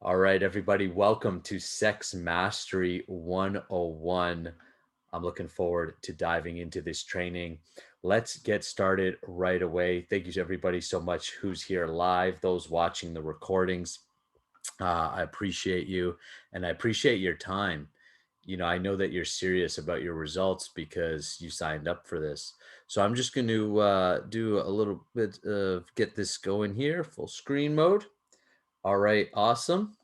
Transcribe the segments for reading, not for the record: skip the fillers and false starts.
All right, everybody, welcome to Sex Mastery 101. I'm looking forward to diving into this training. Let's get started right away. Thank you to everybody so much who's here live, those watching the recordings. I appreciate you and I appreciate your time. I know that you're serious about your results because you signed up for this. So I'm just going to do a little bit of get this going here, full screen mode. All right, awesome.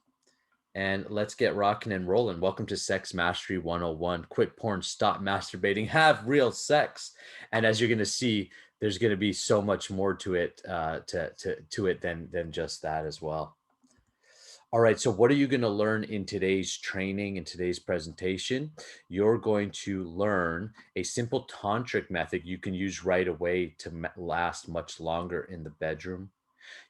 And let's get rocking and rolling. Welcome to Sex Mastery 101. Quit porn, stop masturbating, have real sex. And as you're going to see, there's going to be so much more to it than just that as well. All right, so what are you going to learn in today's training, in today's presentation? You're going to learn a simple tantric method you can use right away to last much longer in the bedroom.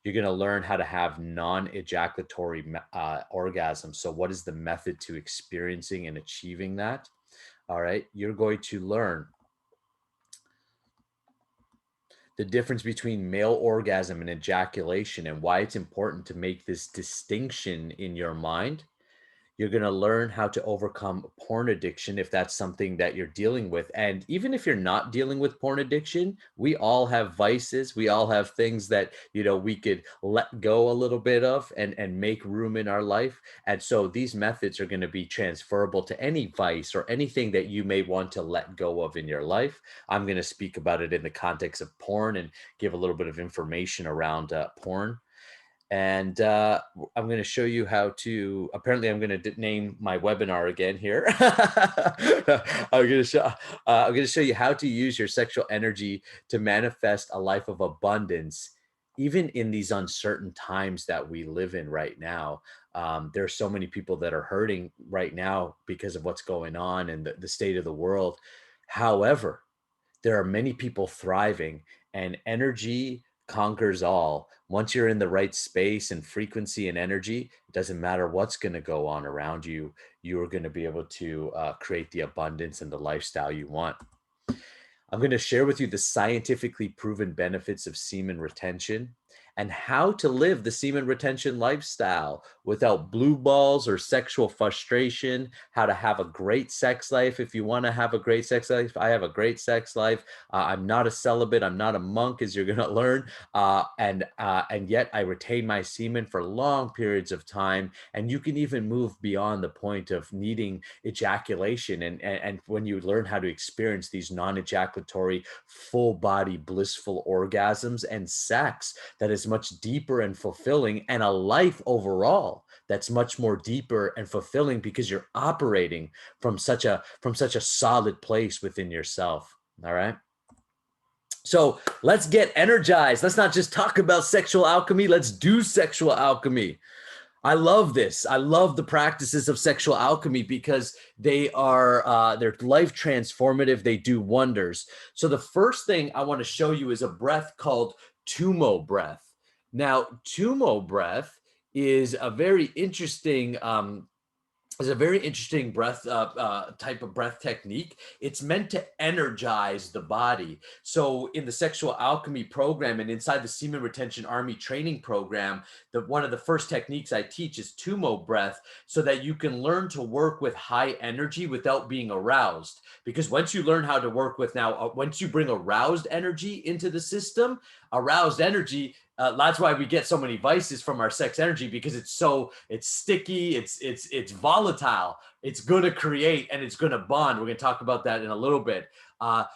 You're going to learn how to have non-ejaculatory orgasms. So what is the method to experiencing and achieving that? All right. You're going to learn the difference between male orgasm and ejaculation and why it's important to make this distinction in your mind. You're going to learn how to overcome porn addiction if that's something that you're dealing with. And even if you're not dealing with porn addiction, we all have vices. We all have things that, we could let go a little bit of and make room in our life. And so these methods are going to be transferable to any vice or anything that you may want to let go of in your life. I'm going to speak about it in the context of porn and give a little bit of information around porn. And I'm going to show you how to, apparently I'm going to name my webinar again here. I'm going to show you how to use your sexual energy to manifest a life of abundance, even in these uncertain times that we live in right now. There are so many people that are hurting right now because of what's going on and the state of the world. However, there are many people thriving, and energy conquers all. Once you're in the right space and frequency and energy, it doesn't matter what's going to go on around you. You are going to be able to create the abundance and the lifestyle you want. I'm going to share with you the scientifically proven benefits of semen retention and how to live the semen retention lifestyle without blue balls or sexual frustration, how to have a great sex life. If you want to have a great sex life, I have a great sex life. I'm not a celibate. I'm not a monk, as you're going to learn. And yet I retain my semen for long periods of time. And you can even move beyond the point of needing ejaculation. And when you learn how to experience these non-ejaculatory, full body, blissful orgasms and sex that is much deeper and fulfilling, and a life overall that's much more deeper and fulfilling because you're operating from such a solid place within yourself. All right. So let's get energized. Let's not just talk about sexual alchemy. Let's do sexual alchemy. I love this. I love the practices of sexual alchemy because they are they're life transformative. They do wonders. So the first thing I want to show you is a breath called Tumo breath. Now, Tumo breath is a very interesting breath type of breath technique. It's meant to energize the body. So in the sexual alchemy program and inside the semen retention army training program, one of the first techniques I teach is Tumo breath, so that you can learn to work with high energy without being aroused. Because once you learn how to work with once you bring aroused energy into the system, aroused energy, that's why we get so many vices from our sex energy, because it's sticky, it's volatile, it's going to create, and it's going to bond. We're going to talk about that in a little bit.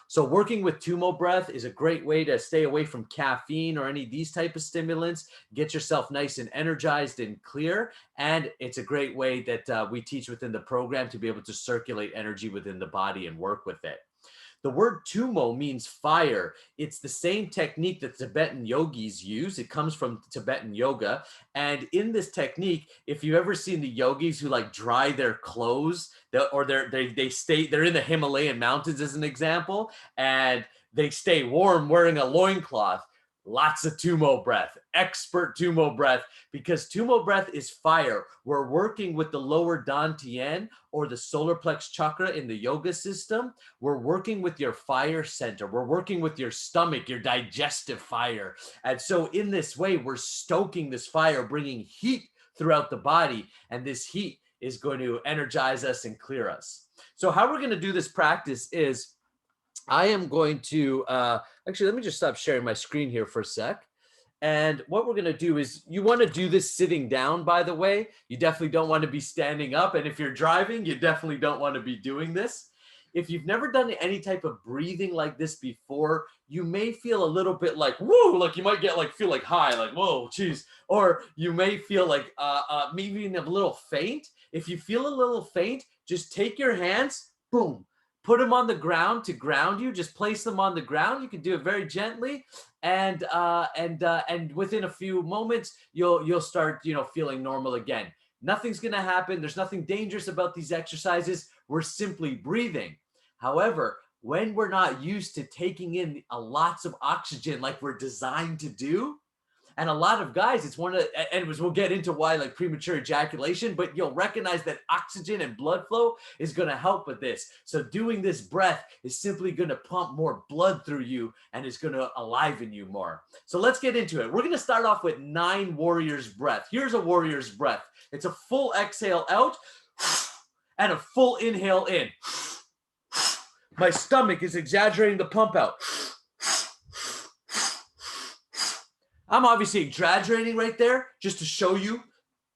So working with Tumo breath is a great way to stay away from caffeine or any of these type of stimulants, get yourself nice and energized and clear. And it's a great way that we teach within the program to be able to circulate energy within the body and work with it. The word tumo means fire. It's the same technique that Tibetan yogis use. It comes from Tibetan yoga. And in this technique, if you've ever seen the yogis who like dry their clothes, or they're in the Himalayan mountains as an example, and they stay warm wearing a loincloth. Lots of Tumo breath, expert Tumo breath, because Tumo breath is fire. We're working with the lower Dantian, or the solar plex chakra in the yoga system. We're working with your fire center. We're working with your stomach, your digestive fire. And so in this way, we're stoking this fire, bringing heat throughout the body. And this heat is going to energize us and clear us. So how we're going to do this practice is I am going to, actually, let me just stop sharing my screen here for a sec. And what we're going to do is, you want to do this sitting down, by the way. You definitely don't want to be standing up. And if you're driving, you definitely don't want to be doing this. If you've never done any type of breathing like this before, you may feel a little bit like, whoa, like you might get like, feel like high, like, whoa, geez. Or you may feel like maybe even a little faint. If you feel a little faint, just take your hands, boom, put them on the ground to ground you. Just place them on the ground. You can do it very gently, and within a few moments, you'll start, feeling normal again. Nothing's going to happen. There's nothing dangerous about these exercises. We're simply breathing. However, when we're not used to taking in lots of oxygen like we're designed to do, and a lot of guys, it's one of, and we'll get into why, like premature ejaculation, but you'll recognize that oxygen and blood flow is going to help with this. So doing this breath is simply going to pump more blood through you and is going to enliven you more. So let's get into it. We're going to start off with 9 warriors breath. Here's a warrior's breath. It's a full exhale out and a full inhale in. My stomach is exaggerating the pump out. I'm obviously exaggerating right there just to show you.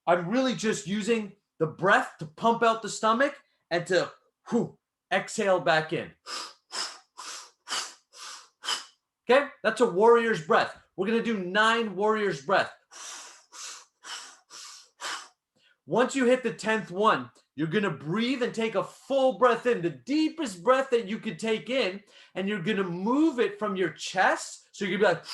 I'm really just using the breath to pump out the stomach and to exhale back in. Okay, that's a warrior's breath. We're going to do 9 warrior's breath. Once you hit the 10th one, you're going to breathe and take a full breath in, the deepest breath that you could take in, and you're going to move it from your chest. So you're going to be like,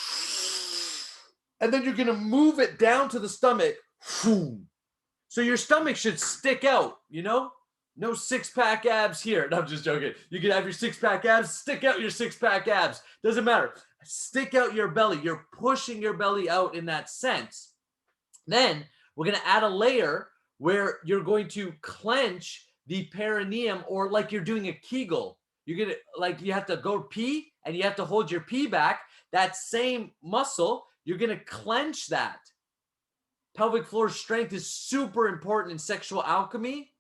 and then you're going to move it down to the stomach. So your stomach should stick out, no 6-pack abs here. No, I'm just joking. You can have your 6-pack abs, stick out your 6-pack abs. Doesn't matter. Stick out your belly. You're pushing your belly out in that sense. Then we're going to add a layer where you're going to clench the perineum, or like you're doing a Kegel. You're going to, like, you have to go pee and you have to hold your pee back. That same muscle, you're going to clench that. Pelvic floor strength is super important in sexual alchemy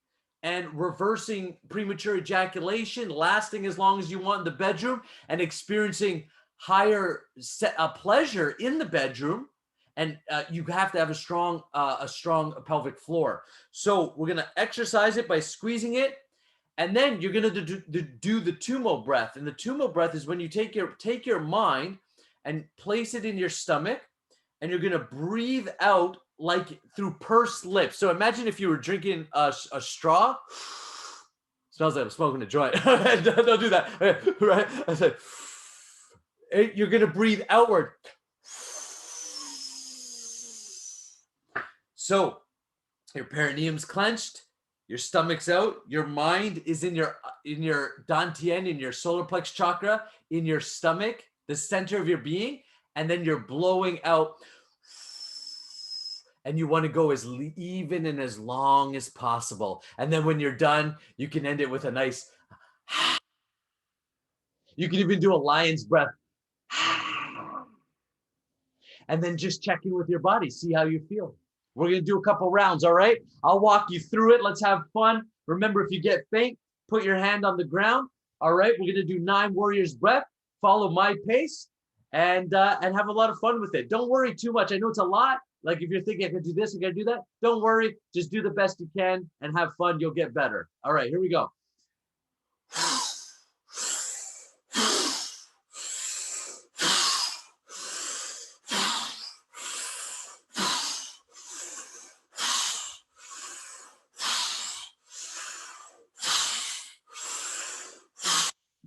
and reversing premature ejaculation, lasting as long as you want in the bedroom, and experiencing higher pleasure in the bedroom. And you have to have a strong pelvic floor. So we're going to exercise it by squeezing it. And then you're going to do the Tumo breath. And the Tumo breath is when you take your mind and place it in your stomach, and you're going to breathe out like through pursed lips. So imagine if you were drinking a straw. Smells like I'm smoking a joint. Don't do that. Right? I said, you're going to breathe outward. So your perineum's clenched, your stomach's out, your mind is in your dantian, in your solar plex chakra, in your stomach, the center of your being, and then you're blowing out. And you want to go as even and as long as possible. And then when you're done, you can end it with a nice. You can even do a lion's breath. And then just check in with your body, see how you feel. We're going to do a couple rounds, all right? I'll walk you through it. Let's have fun. Remember, if you get faint, put your hand on the ground. All right, we're going to do 9 warriors breath. Follow my pace and have a lot of fun with it. Don't worry too much. I know it's a lot. Like if you're thinking, I can do this, I can do that. Don't worry. Just do the best you can and have fun. You'll get better. All right, here we go.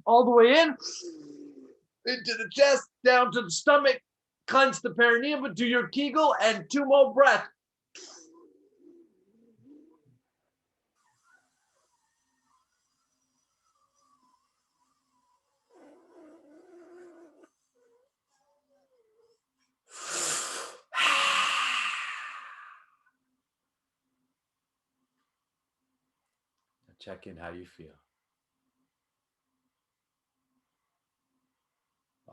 All the way in, into the chest, down to the stomach, clench the perineum, but do your Kegel and 2 more breaths. Check in how you feel.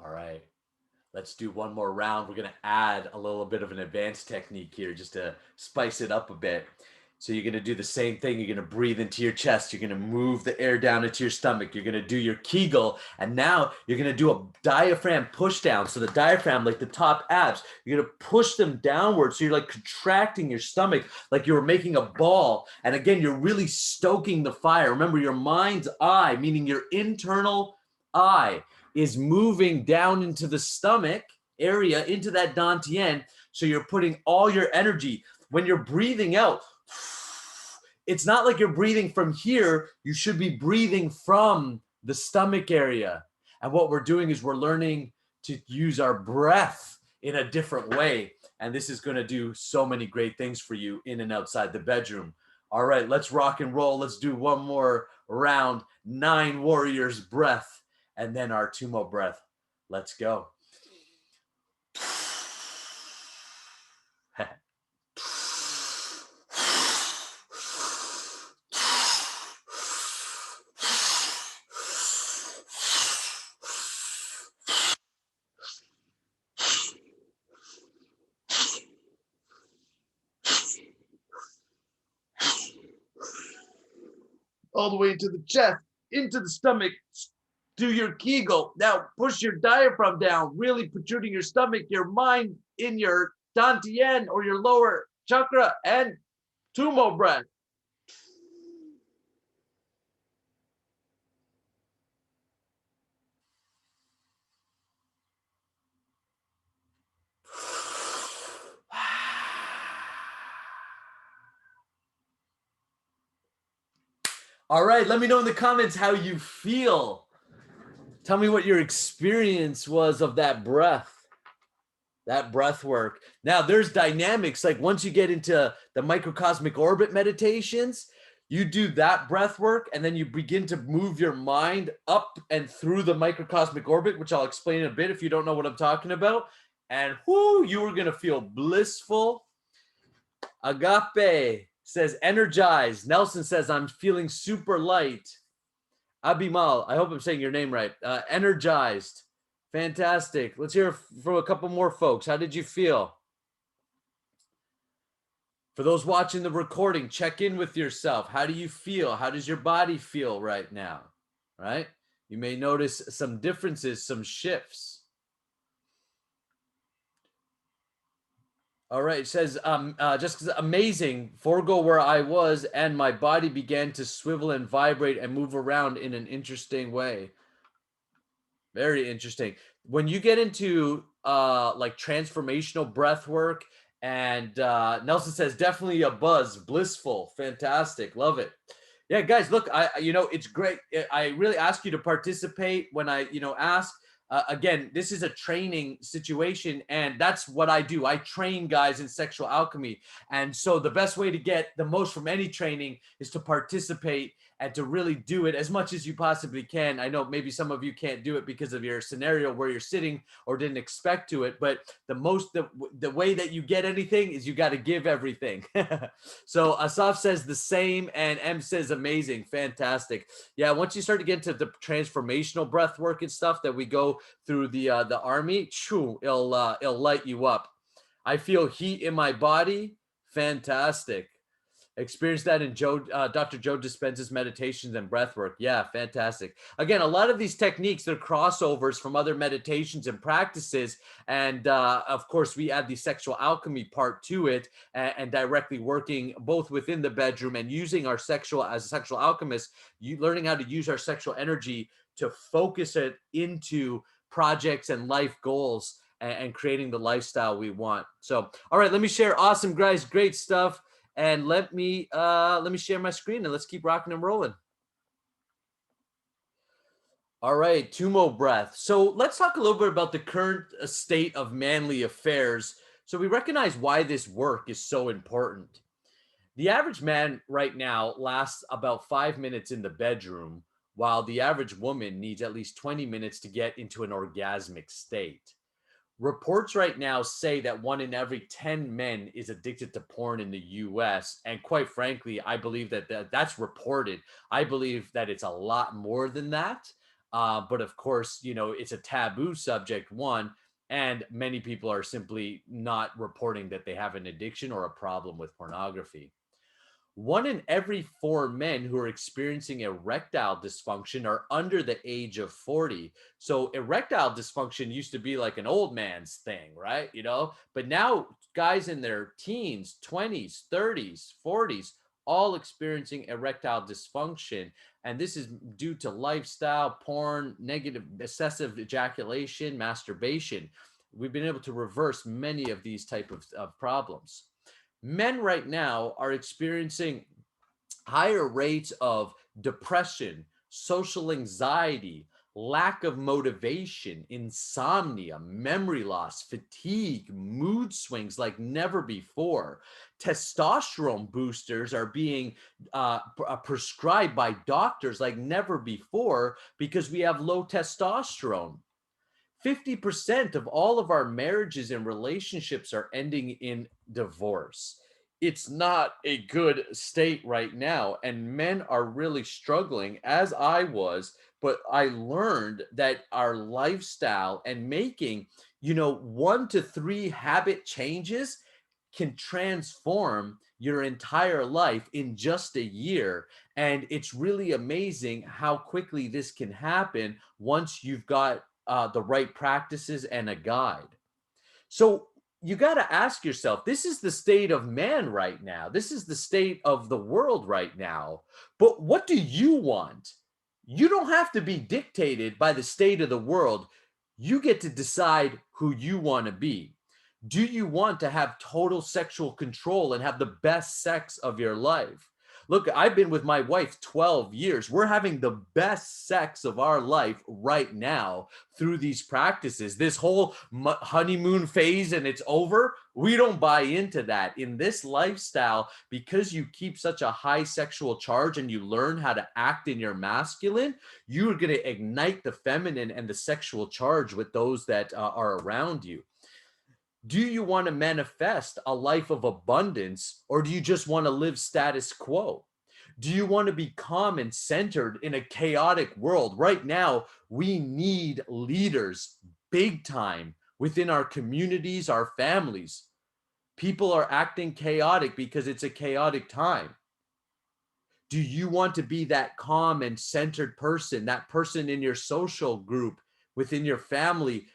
All right. Let's do one more round. We're going to add a little bit of an advanced technique here just to spice it up a bit. So you're going to do the same thing. You're going to breathe into your chest. You're going to move the air down into your stomach. You're going to do your Kegel. And now you're going to do a diaphragm push down. So the diaphragm, like the top abs, you're going to push them downward. So you're like contracting your stomach like you were making a ball. And again, you're really stoking the fire. Remember, your mind's eye, meaning your internal eye, is moving down into the stomach area, into that dantian. So you're putting all your energy. When you're breathing out, it's not like you're breathing from here. You should be breathing from the stomach area. And what we're doing is we're learning to use our breath in a different way. And this is going to do so many great things for you in and outside the bedroom. All right, let's rock and roll. Let's do one more round. 9 warriors breath, and then our Tumo breath. Let's go. All the way into the chest, into the stomach. Do your Kegel. Now push your diaphragm down, really protruding your stomach, your mind in your dantian or your lower chakra, and Tumo breath. All right, let me know in the comments how you feel. Tell me what your experience was of that breath work. Now, there's dynamics. Like once you get into the microcosmic orbit meditations, you do that breath work, and then you begin to move your mind up and through the microcosmic orbit, which I'll explain in a bit if you don't know what I'm talking about. And whoo, you are going to feel blissful. Agape says energized. Nelson says, I'm feeling super light. Abimal, I hope I'm saying your name right. Energized. Fantastic. Let's hear from a couple more folks. How did you feel? For those watching the recording, check in with yourself. How do you feel? How does your body feel right now? Right? You may notice some differences, some shifts. All right, it says, just amazing. Forego where I was, and my body began to swivel and vibrate and move around in an interesting way. Very interesting. When you get into like transformational breath work, and Nelson says definitely a buzz, blissful, fantastic, love it. Yeah, guys, look, it's great. I really ask you to participate when I ask. Again, this is a training situation, and that's what I do. I train guys in sexual alchemy, and so the best way to get the most from any training is to participate and to really do it as much as you possibly can. I know maybe some of you can't do it because of your scenario where you're sitting or didn't expect to it, but the way that you get anything is you got to give everything. So Asaf says the same, and M says amazing, fantastic. Yeah, once you start to get into the transformational breath work and stuff that we go through the army, it'll light you up. I feel heat in my body, fantastic. Experience that in Dr. Joe Dispenza's meditations and breath work. Yeah, fantastic. Again, a lot of these techniques, they're crossovers from other meditations and practices. And of course, we add the sexual alchemy part to it, and directly working both within the bedroom and using our as a sexual alchemist, learning how to use our sexual energy to focus it into projects and life goals, and creating the lifestyle we want. So, all right, let me share. Awesome, guys. Great stuff. And let me share my screen, and let's keep rocking and rolling. All right, Tumo breath. So let's talk a little bit about the current state of manly affairs, so we recognize why this work is so important. The average man right now lasts about 5 minutes in the bedroom, while the average woman needs at least 20 minutes to get into an orgasmic state. Reports right now say that 1 in every 10 men is addicted to porn in the US. And quite frankly, I believe that's reported. I believe that it's a lot more than that. But of course, it's a taboo subject, one. And many people are simply not reporting that they have an addiction or a problem with pornography. 1 in every 4 men who are experiencing erectile dysfunction are under the age of 40. So erectile dysfunction used to be like an old man's thing, right? But now guys in their teens, 20s, 30s, 40s, all experiencing erectile dysfunction. And this is due to lifestyle, porn, negative, excessive ejaculation, masturbation. We've been able to reverse many of these type of problems. Men right now are experiencing higher rates of depression, social anxiety, lack of motivation, insomnia, memory loss, fatigue, mood swings like never before. Testosterone boosters are being prescribed by doctors like never before because we have low testosterone. 50% of all of our marriages and relationships are ending in divorce. It's not a good state right now. And men are really struggling, as I was. But I learned that our lifestyle and making, 1 to 3 habit changes can transform your entire life in just a year. And it's really amazing how quickly this can happen once you've got the right practices and a guide. So you got to ask yourself, this is the state of man right now. This is the state of the world right now. But what do you want? You don't have to be dictated by the state of the world. You get to decide who you want to be. Do you want to have total sexual control and have the best sex of your life? Look, I've been with my wife 12 years. We're having the best sex of our life right now through these practices. This whole honeymoon phase and it's over, we don't buy into that. In this lifestyle, because you keep such a high sexual charge and you learn how to act in your masculine, you're going to ignite the feminine and the sexual charge with those that are around you. Do you want to manifest a life of abundance, or do you just want to live status quo? Do you want to be calm and centered in a chaotic world? Right now, we need leaders big time within our communities, our families. People are acting chaotic because it's a chaotic time. Do you want to be that calm and centered person, that person in your social group, within your family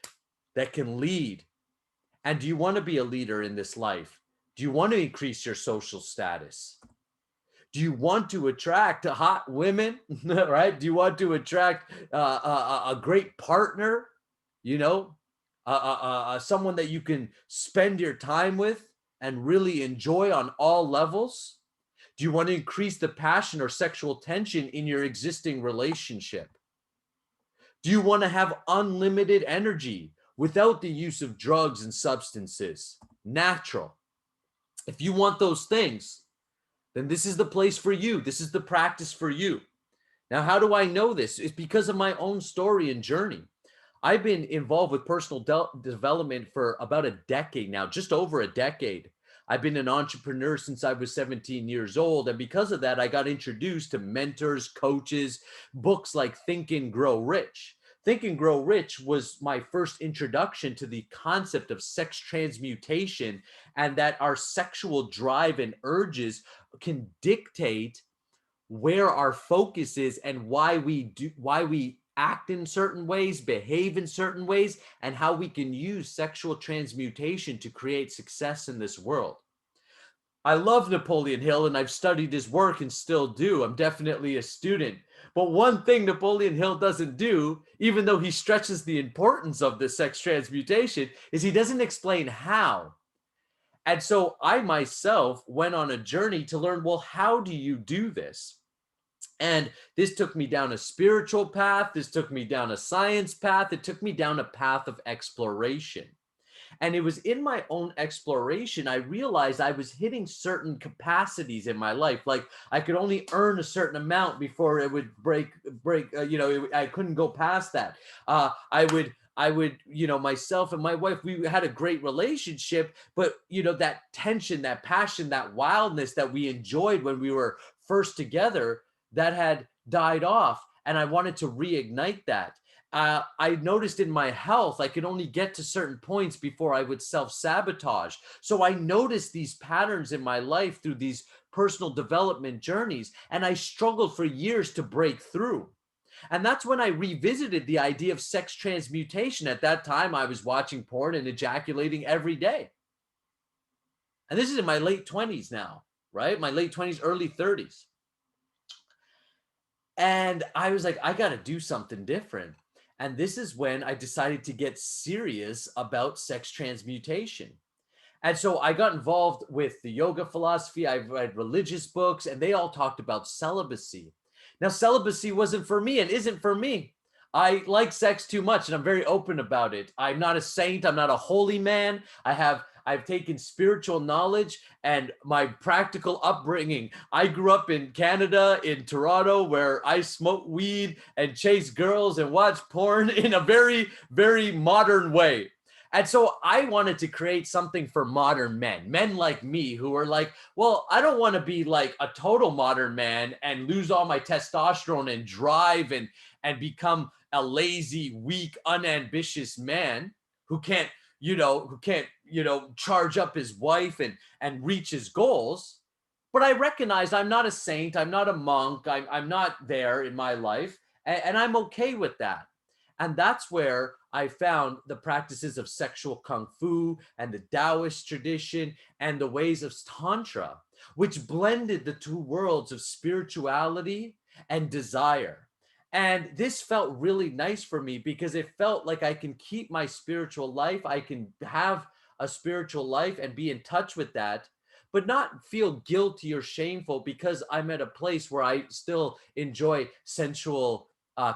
that can lead? And do you want to be a leader in this life? Do you want to increase your social status? Do you want to attract hot women, right? Do you want to attract a great partner, someone that you can spend your time with and really enjoy on all levels? Do you want to increase the passion or sexual tension in your existing relationship? Do you want to have unlimited energy without the use of drugs and substances? Natural. If you want those things, then this is the place for you. This is the practice for you. Now, how do I know this? It's because of my own story and journey. I've been involved with personal development for about a decade now, just over a decade. I've been an entrepreneur since I was 17 years old. And because of that, I got introduced to mentors, coaches, books like Think and Grow Rich. Think and Grow Rich was my first introduction to the concept of sex transmutation, and that our sexual drive and urges can dictate where our focus is and why we act in certain ways, behave in certain ways, and how we can use sexual transmutation to create success in this world. I love Napoleon Hill and I've studied his work and still do. I'm definitely a student. But one thing Napoleon Hill doesn't do, even though he stretches the importance of the sex transmutation, is he doesn't explain how. And so I myself went on a journey to learn, well, how do you do this? And this took me down a spiritual path. This took me down a science path. It took me down a path of exploration. And it was in my own exploration, I realized I was hitting certain capacities in my life. Like I could only earn a certain amount before it would break, I couldn't go past that. I would, myself and my wife, we had a great relationship, but that tension, that passion, that wildness that we enjoyed when we were first together, that had died off. And I wanted to reignite that. I noticed in my health, I could only get to certain points before I would self-sabotage. So I noticed these patterns in my life through these personal development journeys, and I struggled for years to break through. And that's when I revisited the idea of sex transmutation. At that time, I was watching porn and ejaculating every day. And this is in my late 20s now, right? My late 20s, early 30s. And I was like, I got to do something different. And this is when I decided to get serious about sex transmutation. And so I got involved with the yoga philosophy. I read religious books, and they all talked about celibacy. Now, celibacy wasn't for me and isn't for me. I like sex too much, and I'm very open about it. I'm not a saint. I'm not a holy man. I've taken spiritual knowledge and my practical upbringing. I grew up in Canada, in Toronto, where I smoked weed and chased girls and watched porn in a very, very modern way. And so I wanted to create something for modern men like me who are like, well, I don't want to be like a total modern man and lose all my testosterone and drive and become a lazy, weak, unambitious man who can't, charge up his wife and reach his goals. But I recognize I'm not a saint, I'm not a monk, I'm not there in my life, and I'm okay with that. And that's where I found the practices of sexual kung fu and the Taoist tradition and the ways of Tantra, which blended the two worlds of spirituality and desire. And this felt really nice for me because it felt like I can keep my spiritual life. I can have a spiritual life and be in touch with that, but not feel guilty or shameful because I'm at a place where I still enjoy sensual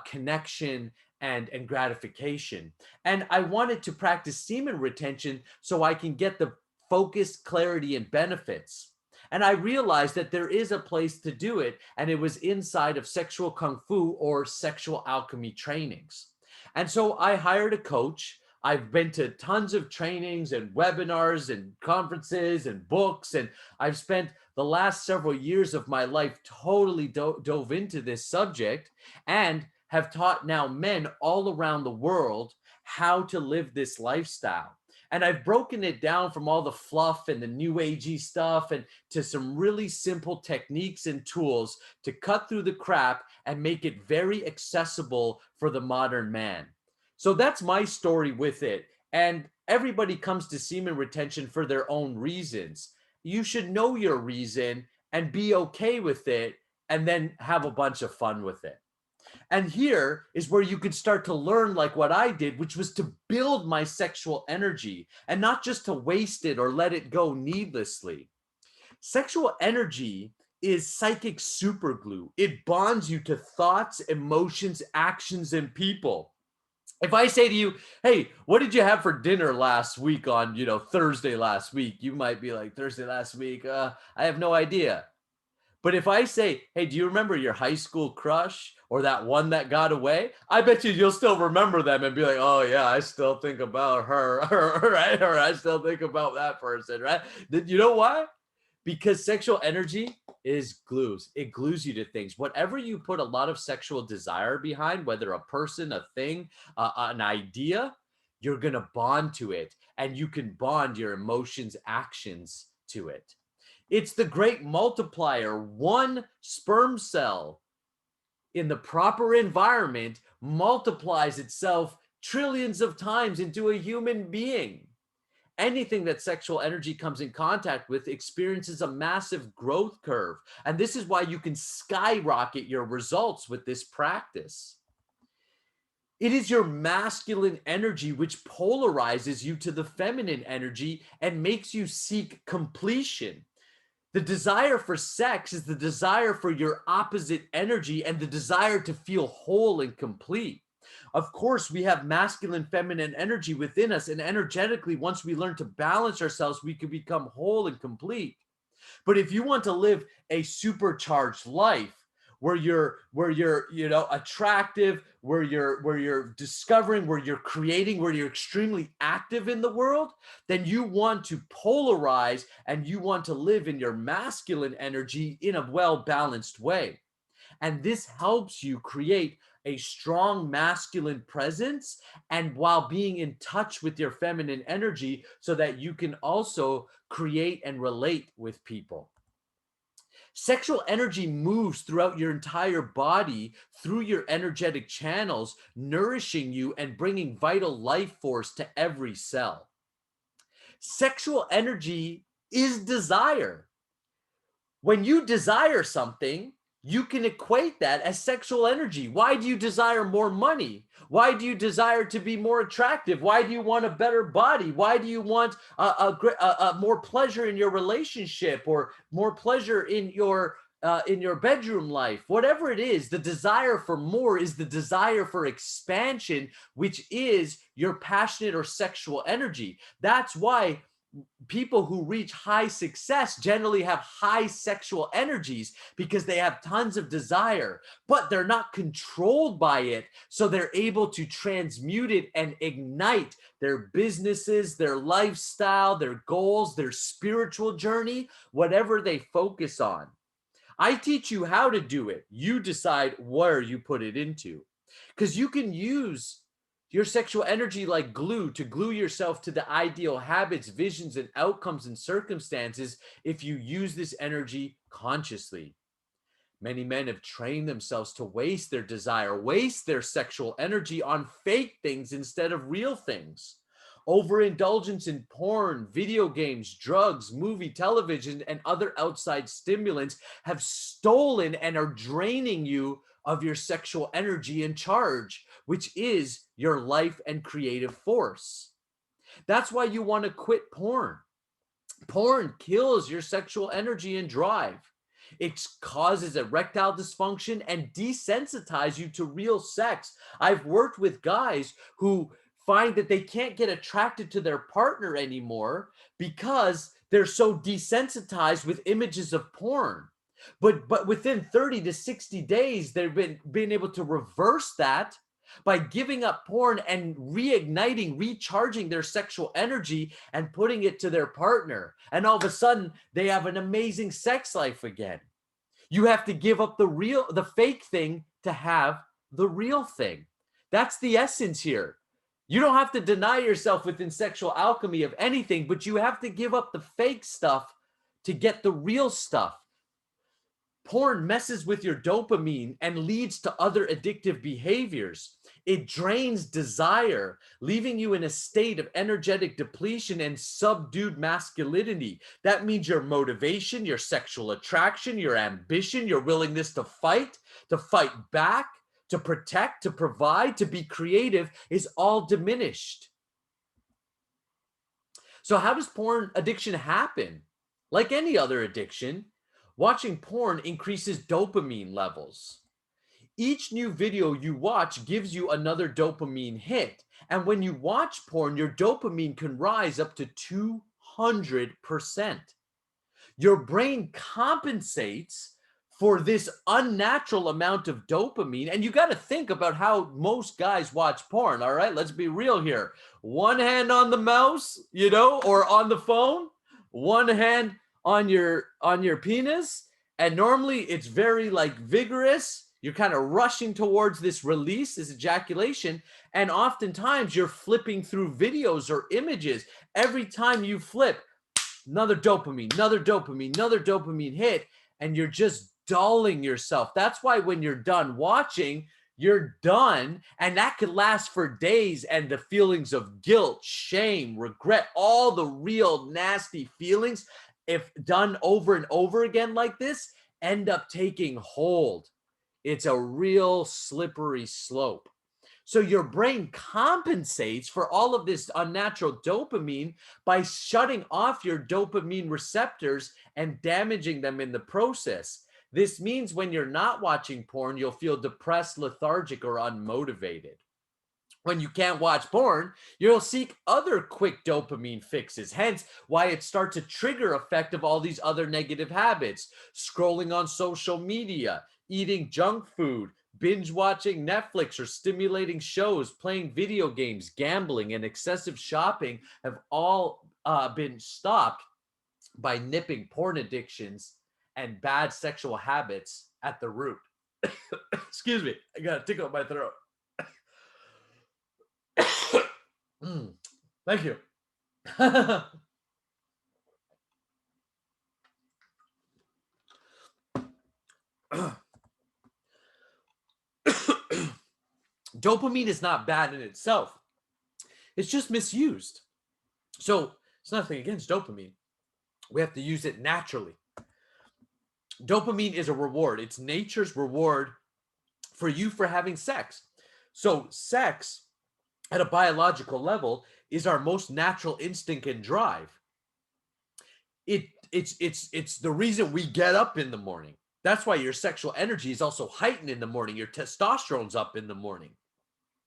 connection and gratification. And I wanted to practice semen retention so I can get the focus, clarity, and benefits. And I realized that there is a place to do it, and it was inside of sexual kung fu or sexual alchemy trainings. And so I hired a coach. I've been to tons of trainings and webinars and conferences and books, and I've spent the last several years of my life totally dove into this subject and have taught now men all around the world how to live this lifestyle. And I've broken it down from all the fluff and the new agey stuff and to some really simple techniques and tools to cut through the crap and make it very accessible for the modern man. So that's my story with it. And everybody comes to semen retention for their own reasons. You should know your reason and be okay with it and then have a bunch of fun with it. And here is where you could start to learn like what I did, which was to build my sexual energy and not just to waste it or let it go needlessly. Sexual energy is psychic superglue. It bonds you to thoughts, emotions, actions, and people. If I say to you, hey, what did you have for dinner last week on, Thursday last week? You might be like, Thursday last week? I have no idea. But if I say, hey, do you remember your high school crush or that one that got away? I bet you'll still remember them and be like, oh, yeah, I still think about her, right? Or I still think about that person, right? You know why? Because sexual energy is glues. It glues you to things. Whatever you put a lot of sexual desire behind, whether a person, a thing, an idea, you're going to bond to it. And you can bond your emotions, actions to it. It's the great multiplier. One sperm cell in the proper environment multiplies itself trillions of times into a human being. Anything that sexual energy comes in contact with experiences a massive growth curve. And this is why you can skyrocket your results with this practice. It is your masculine energy which polarizes you to the feminine energy and makes you seek completion. The desire for sex is the desire for your opposite energy and the desire to feel whole and complete. Of course, we have masculine, feminine energy within us, and energetically, once we learn to balance ourselves, we can become whole and complete. But if you want to live a supercharged life, where you're attractive, where you're discovering, where you're creating, where you're extremely active in the world, then you want to polarize and you want to live in your masculine energy in a well-balanced way. And this helps you create a strong masculine presence, and while being in touch with your feminine energy so that you can also create and relate with people. Sexual energy moves throughout your entire body through your energetic channels, nourishing you and bringing vital life force to every cell. Sexual energy is desire. When you desire something, you can equate that as sexual energy. Why do you desire more money? Why do you desire to be more attractive? Why do you want a better body? Why do you want more pleasure in your relationship, or more pleasure in your bedroom life? Whatever it is, the desire for more is the desire for expansion, which is your passionate or sexual energy. That's why people who reach high success generally have high sexual energies, because they have tons of desire, but they're not controlled by it. So they're able to transmute it and ignite their businesses, their lifestyle, their goals, their spiritual journey, whatever they focus on. I teach you how to do it. You decide where you put it into, because you can use your sexual energy like glue to glue yourself to the ideal habits, visions, and outcomes and circumstances if you use this energy consciously. Many men have trained themselves to waste their desire, waste their sexual energy on fake things instead of real things. Overindulgence in porn, video games, drugs, movie, television, and other outside stimulants have stolen and are draining you of your sexual energy and charge, which is your life and creative force. That's why you want to quit porn. Porn kills your sexual energy and drive. It causes erectile dysfunction and desensitize you to real sex. I've worked with guys who find that they can't get attracted to their partner anymore because they're so desensitized with images of porn. But within 30 to 60 days, they've been able to reverse that by giving up porn and reigniting, recharging their sexual energy and putting it to their partner. And all of a sudden, they have an amazing sex life again. You have to give up the fake thing to have the real thing. That's the essence here. You don't have to deny yourself within sexual alchemy of anything, but you have to give up the fake stuff to get the real stuff. Porn messes with your dopamine and leads to other addictive behaviors. It drains desire, leaving you in a state of energetic depletion and subdued masculinity. That means your motivation, your sexual attraction, your ambition, your willingness to fight back, to protect, to provide, to be creative is all diminished. So how does porn addiction happen? Like any other addiction, watching porn increases dopamine levels. Each new video you watch gives you another dopamine hit. And when you watch porn, your dopamine can rise up to 200%. Your brain compensates for this unnatural amount of dopamine. And you got to think about how most guys watch porn. All right, let's be real here. One hand on the mouse, or on the phone, one hand on your penis, and normally it's very like vigorous. You're kind of rushing towards this release, this ejaculation, and oftentimes you're flipping through videos or images. Every time you flip, another dopamine, another dopamine, another dopamine hit, and you're just dulling yourself. That's why when you're done watching, you're done, and that could last for days. And the feelings of guilt, shame, regret, all the real nasty feelings, if done over and over again like this, end up taking hold. It's a real slippery slope. So your brain compensates for all of this unnatural dopamine by shutting off your dopamine receptors and damaging them in the process. This means when you're not watching porn, you'll feel depressed, lethargic, or unmotivated. When you can't watch porn, you'll seek other quick dopamine fixes, hence why it starts a trigger effect of all these other negative habits. Scrolling on social media, eating junk food, binge watching Netflix or stimulating shows, playing video games, gambling, and excessive shopping have all been stopped by nipping porn addictions and bad sexual habits at the root. Excuse me. I got a tickle in my throat. Thank you. Dopamine is not bad in itself. It's just misused. So it's nothing against dopamine. We have to use it naturally. Dopamine is a reward. It's nature's reward for you for having sex. So sex at a biological level is our most natural instinct and drive. It's the reason we get up in the morning. That's why your sexual energy is also heightened in the morning. Your testosterone's up in the morning.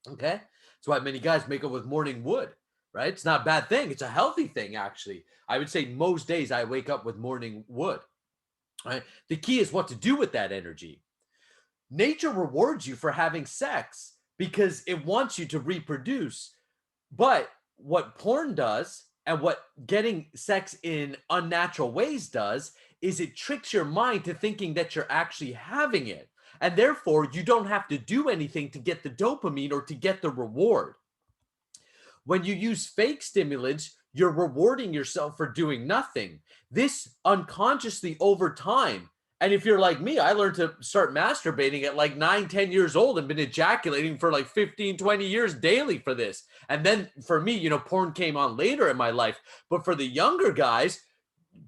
Okay? That's why many guys make up with morning wood, right? It's not a bad thing. It's a healthy thing, actually. I would say most days I wake up with morning wood. Right? The key is what to do with that energy. Nature rewards you for having sex because it wants you to reproduce. But what porn does and what getting sex in unnatural ways does is it tricks your mind to thinking that you're actually having it. And therefore, you don't have to do anything to get the dopamine or to get the reward. When you use fake stimulants, you're rewarding yourself for doing nothing. This unconsciously over time. And if you're like me, I learned to start masturbating at like 9, 10 years old and been ejaculating for like 15, 20 years daily for this. And then for me, you know, porn came on later in my life. But for the younger guys,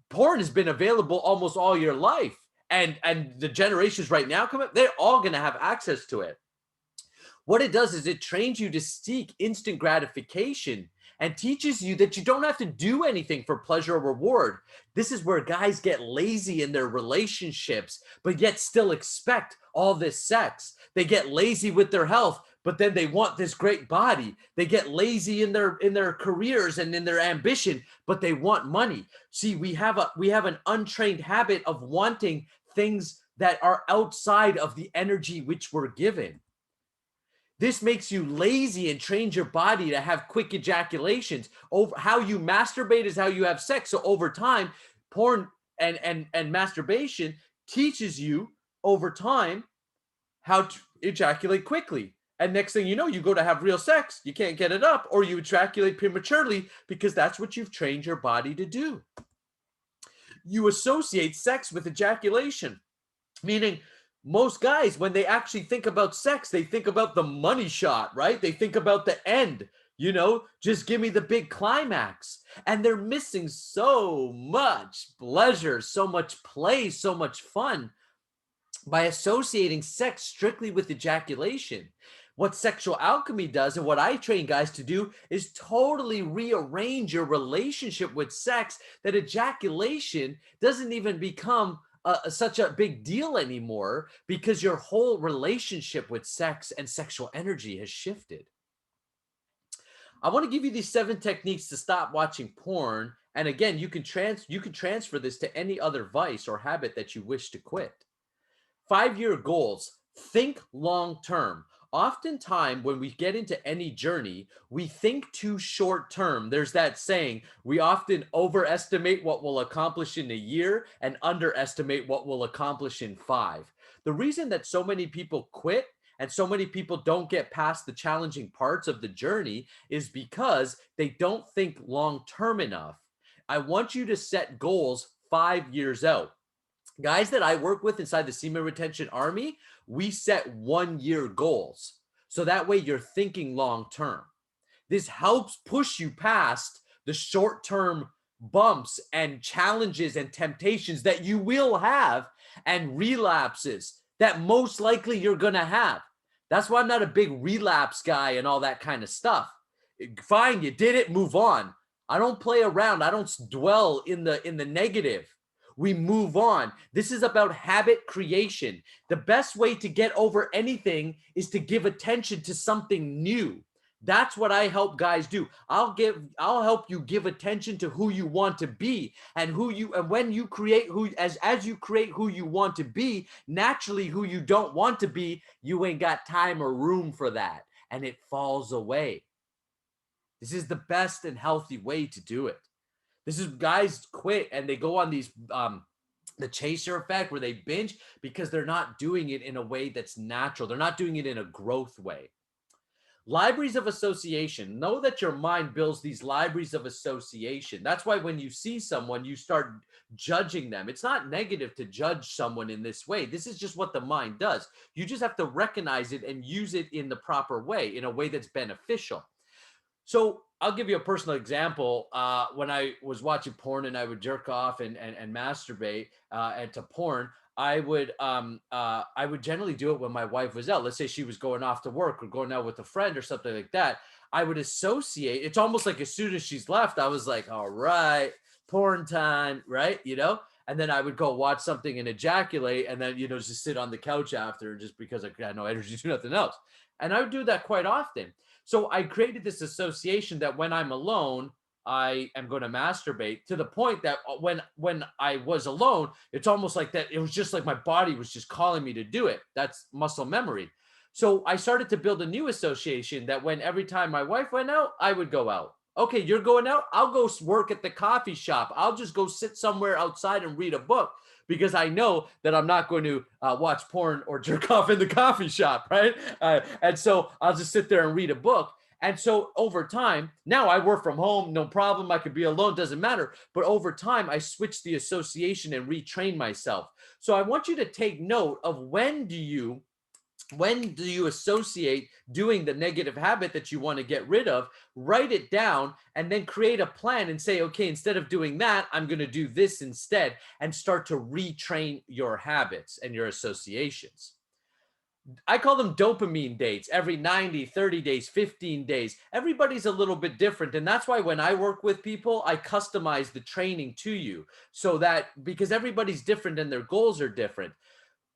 porn has been available almost all your life. And the generations right now coming, they're all going to have access to it. What it does is it trains you to seek instant gratification and teaches you that you don't have to do anything for pleasure or reward. This is where guys get lazy in their relationships, but yet still expect all this sex. They get lazy with their health, but then they want this great body. They get lazy in their careers and in their ambition, but they want money. See, we have an untrained habit of wanting things that are outside of the energy which we're given. This makes you lazy and trains your body to have quick ejaculations. Over how you masturbate is how you have sex. So over time, porn and masturbation teaches you over time how to ejaculate quickly. And next thing you know, you go to have real sex, you can't get it up, or you ejaculate prematurely because that's what you've trained your body to do. You associate sex with ejaculation, meaning most guys, when they actually think about sex, they think about the money shot, right? They think about the end, you know, just give me the big climax. And they're missing so much pleasure, so much play, so much fun by associating sex strictly with ejaculation. What sexual alchemy does, and what I train guys to do, is totally rearrange your relationship with sex, that ejaculation doesn't even become such a big deal anymore because your whole relationship with sex and sexual energy has shifted. I want to give you these 7 techniques to stop watching porn. And again, you can transfer this to any other vice or habit that you wish to quit. 5-year goals. Think long term. Oftentimes, when we get into any journey, we think too short term. There's that saying, we often overestimate what we'll accomplish in a year and underestimate what we'll accomplish in 5. The reason that so many people quit and so many people don't get past the challenging parts of the journey is because they don't think long term enough. I want you to set goals 5 years out. Guys that I work with inside the Semen Retention Army, we set 1-year goals. So that way you're thinking long term. This helps push you past the short term bumps and challenges and temptations that you will have and relapses that most likely you're going to have. That's why I'm not a big relapse guy and all that kind of stuff. Fine, you did it, move on. I don't play around. I don't dwell in the negative. We move on. This is about habit creation. The best way to get over anything is to give attention to something new. That's what I help guys do. I'll help you give attention to who you want to be, and when you create as you create who you want to be, naturally who you don't want to be, you ain't got time or room for that, and it falls away. This is the best and healthy way to do it. This is guys quit and they go on these the chaser effect where they binge because they're not doing it in a way that's natural. They're not doing it in a growth way. Libraries of association. Know that your mind builds these libraries of association. That's why when you see someone, you start judging them. It's not negative to judge someone in this way. This is just what the mind does. You just have to recognize it and use it in the proper way, in a way that's beneficial. So I'll give you a personal example. When I was watching porn and I would jerk off and masturbate and to porn, I would generally do it when my wife was out. Let's say she was going off to work or going out with a friend or something like that. I would associate. It's almost like as soon as she's left, I was like, all right, porn time, right? And then I would go watch something and ejaculate, and then just sit on the couch after, just because I had no energy to do nothing else. And I would do that quite often. So I created this association that when I'm alone, I am going to masturbate, to the point that when I was alone, it's almost like that. It was just like my body was just calling me to do it. That's muscle memory. So I started to build a new association that when every time my wife went out, I would go out. Okay, you're going out. I'll go work at the coffee shop. I'll just go sit somewhere outside and read a book, because I know that I'm not going to watch porn or jerk off in the coffee shop, right? And so I'll just sit there and read a book. And so over time, now I work from home, no problem. I could be alone, doesn't matter. But over time, I switch the association and retrain myself. So I want you to take note of when do you associate doing the negative habit that you want to get rid of. Write it down and then create a plan and say, okay, instead of doing that, I'm going to do this instead, and start to retrain your habits and your associations. I call them dopamine dates. Every 90, 30 days, 15 days. Everybody's a little bit different. And that's why when I work with people, I customize the training to you, so that, because everybody's different and their goals are different.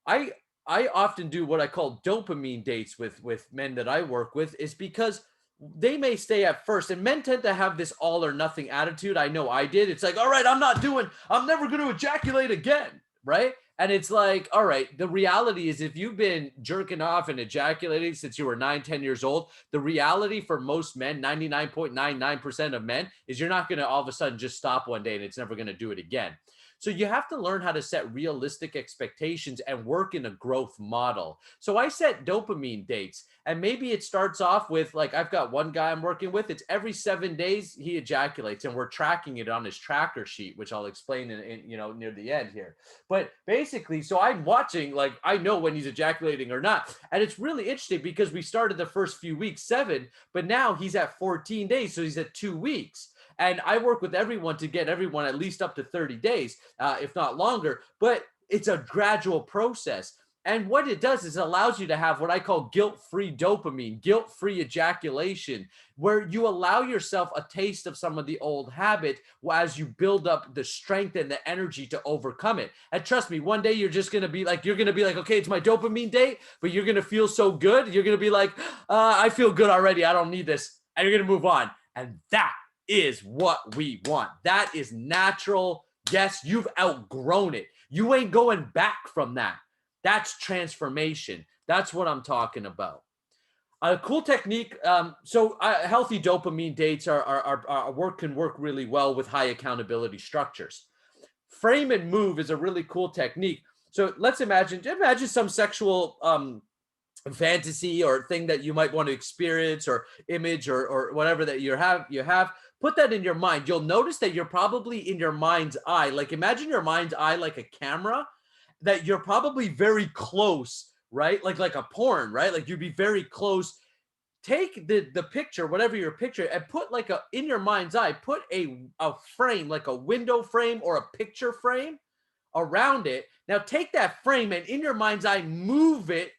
I often do what I call dopamine dates with men that I work with, is because they may stay at first, and men tend to have this all or nothing attitude. I know I did. It's like, all right, I'm never going to ejaculate again, right? And it's like, all right, the reality is, if you've been jerking off and ejaculating since you were 9, 10 years old, the reality for most men, 99.99% of men, is you're not going to all of a sudden just stop one day and it's never going to do it again. So you have to learn how to set realistic expectations and work in a growth model. So I set dopamine dates, and maybe it starts off with, like, I've got one guy I'm working with. It's every 7 days he ejaculates, and we're tracking it on his tracker sheet, which I'll explain in near the end here. But basically, so I'm watching, like, I know when he's ejaculating or not. And it's really interesting because we started the first few weeks 7, but now he's at 14 days. So he's at 2 weeks. And I work with everyone to get everyone at least up to 30 days, if not longer. But it's a gradual process. And what it does is it allows you to have what I call guilt-free dopamine, guilt-free ejaculation, where you allow yourself a taste of some of the old habit as you build up the strength and the energy to overcome it. And trust me, one day you're going to be like, okay, it's my dopamine date, but you're going to feel so good. You're going to be like, I feel good already. I don't need this. And you're going to move on. And that is what we want. That is natural. Yes, you've outgrown it. You ain't going back from that. That's transformation. That's what I'm talking about. A cool technique. Healthy dopamine dates can work really well with high accountability structures. Frame and move is a really cool technique. So let's imagine some sexual fantasy or thing that you might want to experience, or image, or whatever that you have. Put that in your mind. You'll notice that you're probably in your mind's eye. Like, imagine your mind's eye like a camera, that you're probably very close, right? Like a porn, right? Like, you'd be very close. Take the picture, whatever your picture, and put in your mind's eye, put a frame, like a window frame or a picture frame around it. Now take that frame and in your mind's eye, move it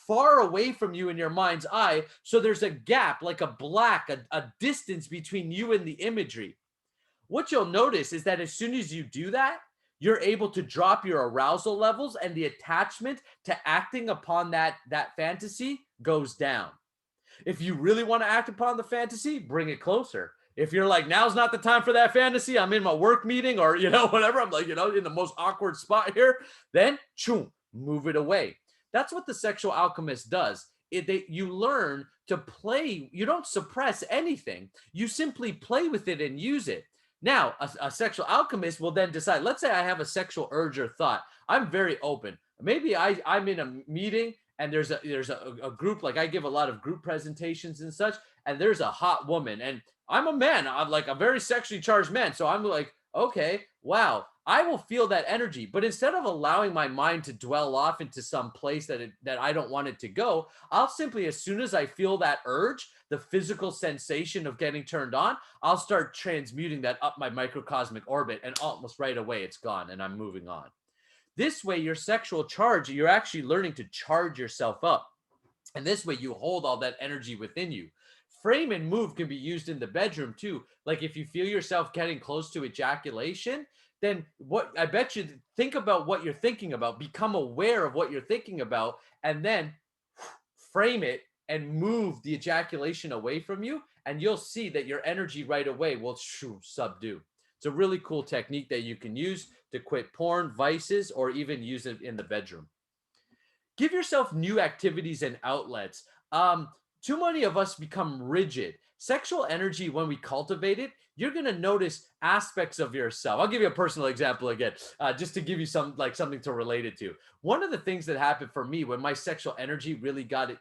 far away from you in your mind's eye, so there's a gap, like a distance between you and the imagery. What you'll notice is that as soon as you do that, you're able to drop your arousal levels, and the attachment to acting upon that fantasy goes down. If you really want to act upon the fantasy, bring it closer. If you're like, now's not the time for that fantasy, I'm in my work meeting, or whatever, I'm like, in the most awkward spot here, then move it away. That's what the sexual alchemist does. You learn to play. You don't suppress anything. You simply play with it and use it. Now, a sexual alchemist will then decide, let's say I have a sexual urge or thought. I'm very open. Maybe I'm in a meeting and there's a group, like I give a lot of group presentations and such, and there's a hot woman, and I'm a man. I'm like a very sexually charged man. So I'm like, okay, wow, I will feel that energy. But instead of allowing my mind to dwell off into some place that I don't want it to go, I'll simply, as soon as I feel that urge, the physical sensation of getting turned on, I'll start transmuting that up my microcosmic orbit, and almost right away it's gone and I'm moving on. This way, your sexual charge, you're actually learning to charge yourself up. And this way, you hold all that energy within you. Frame and move can be used in the bedroom too. Like if you feel yourself getting close to ejaculation, then what I bet you think about what you're thinking about, become aware of what you're thinking about, and then frame it and move the ejaculation away from you. And you'll see that your energy right away will subdue. It's a really cool technique that you can use to quit porn, vices, or even use it in the bedroom. Give yourself new activities and outlets. Too many of us become rigid. Sexual energy, when we cultivate it, you're going to notice aspects of yourself. I'll give you a personal example again, just to give you something to relate it to. One of the things that happened for me when my sexual energy really got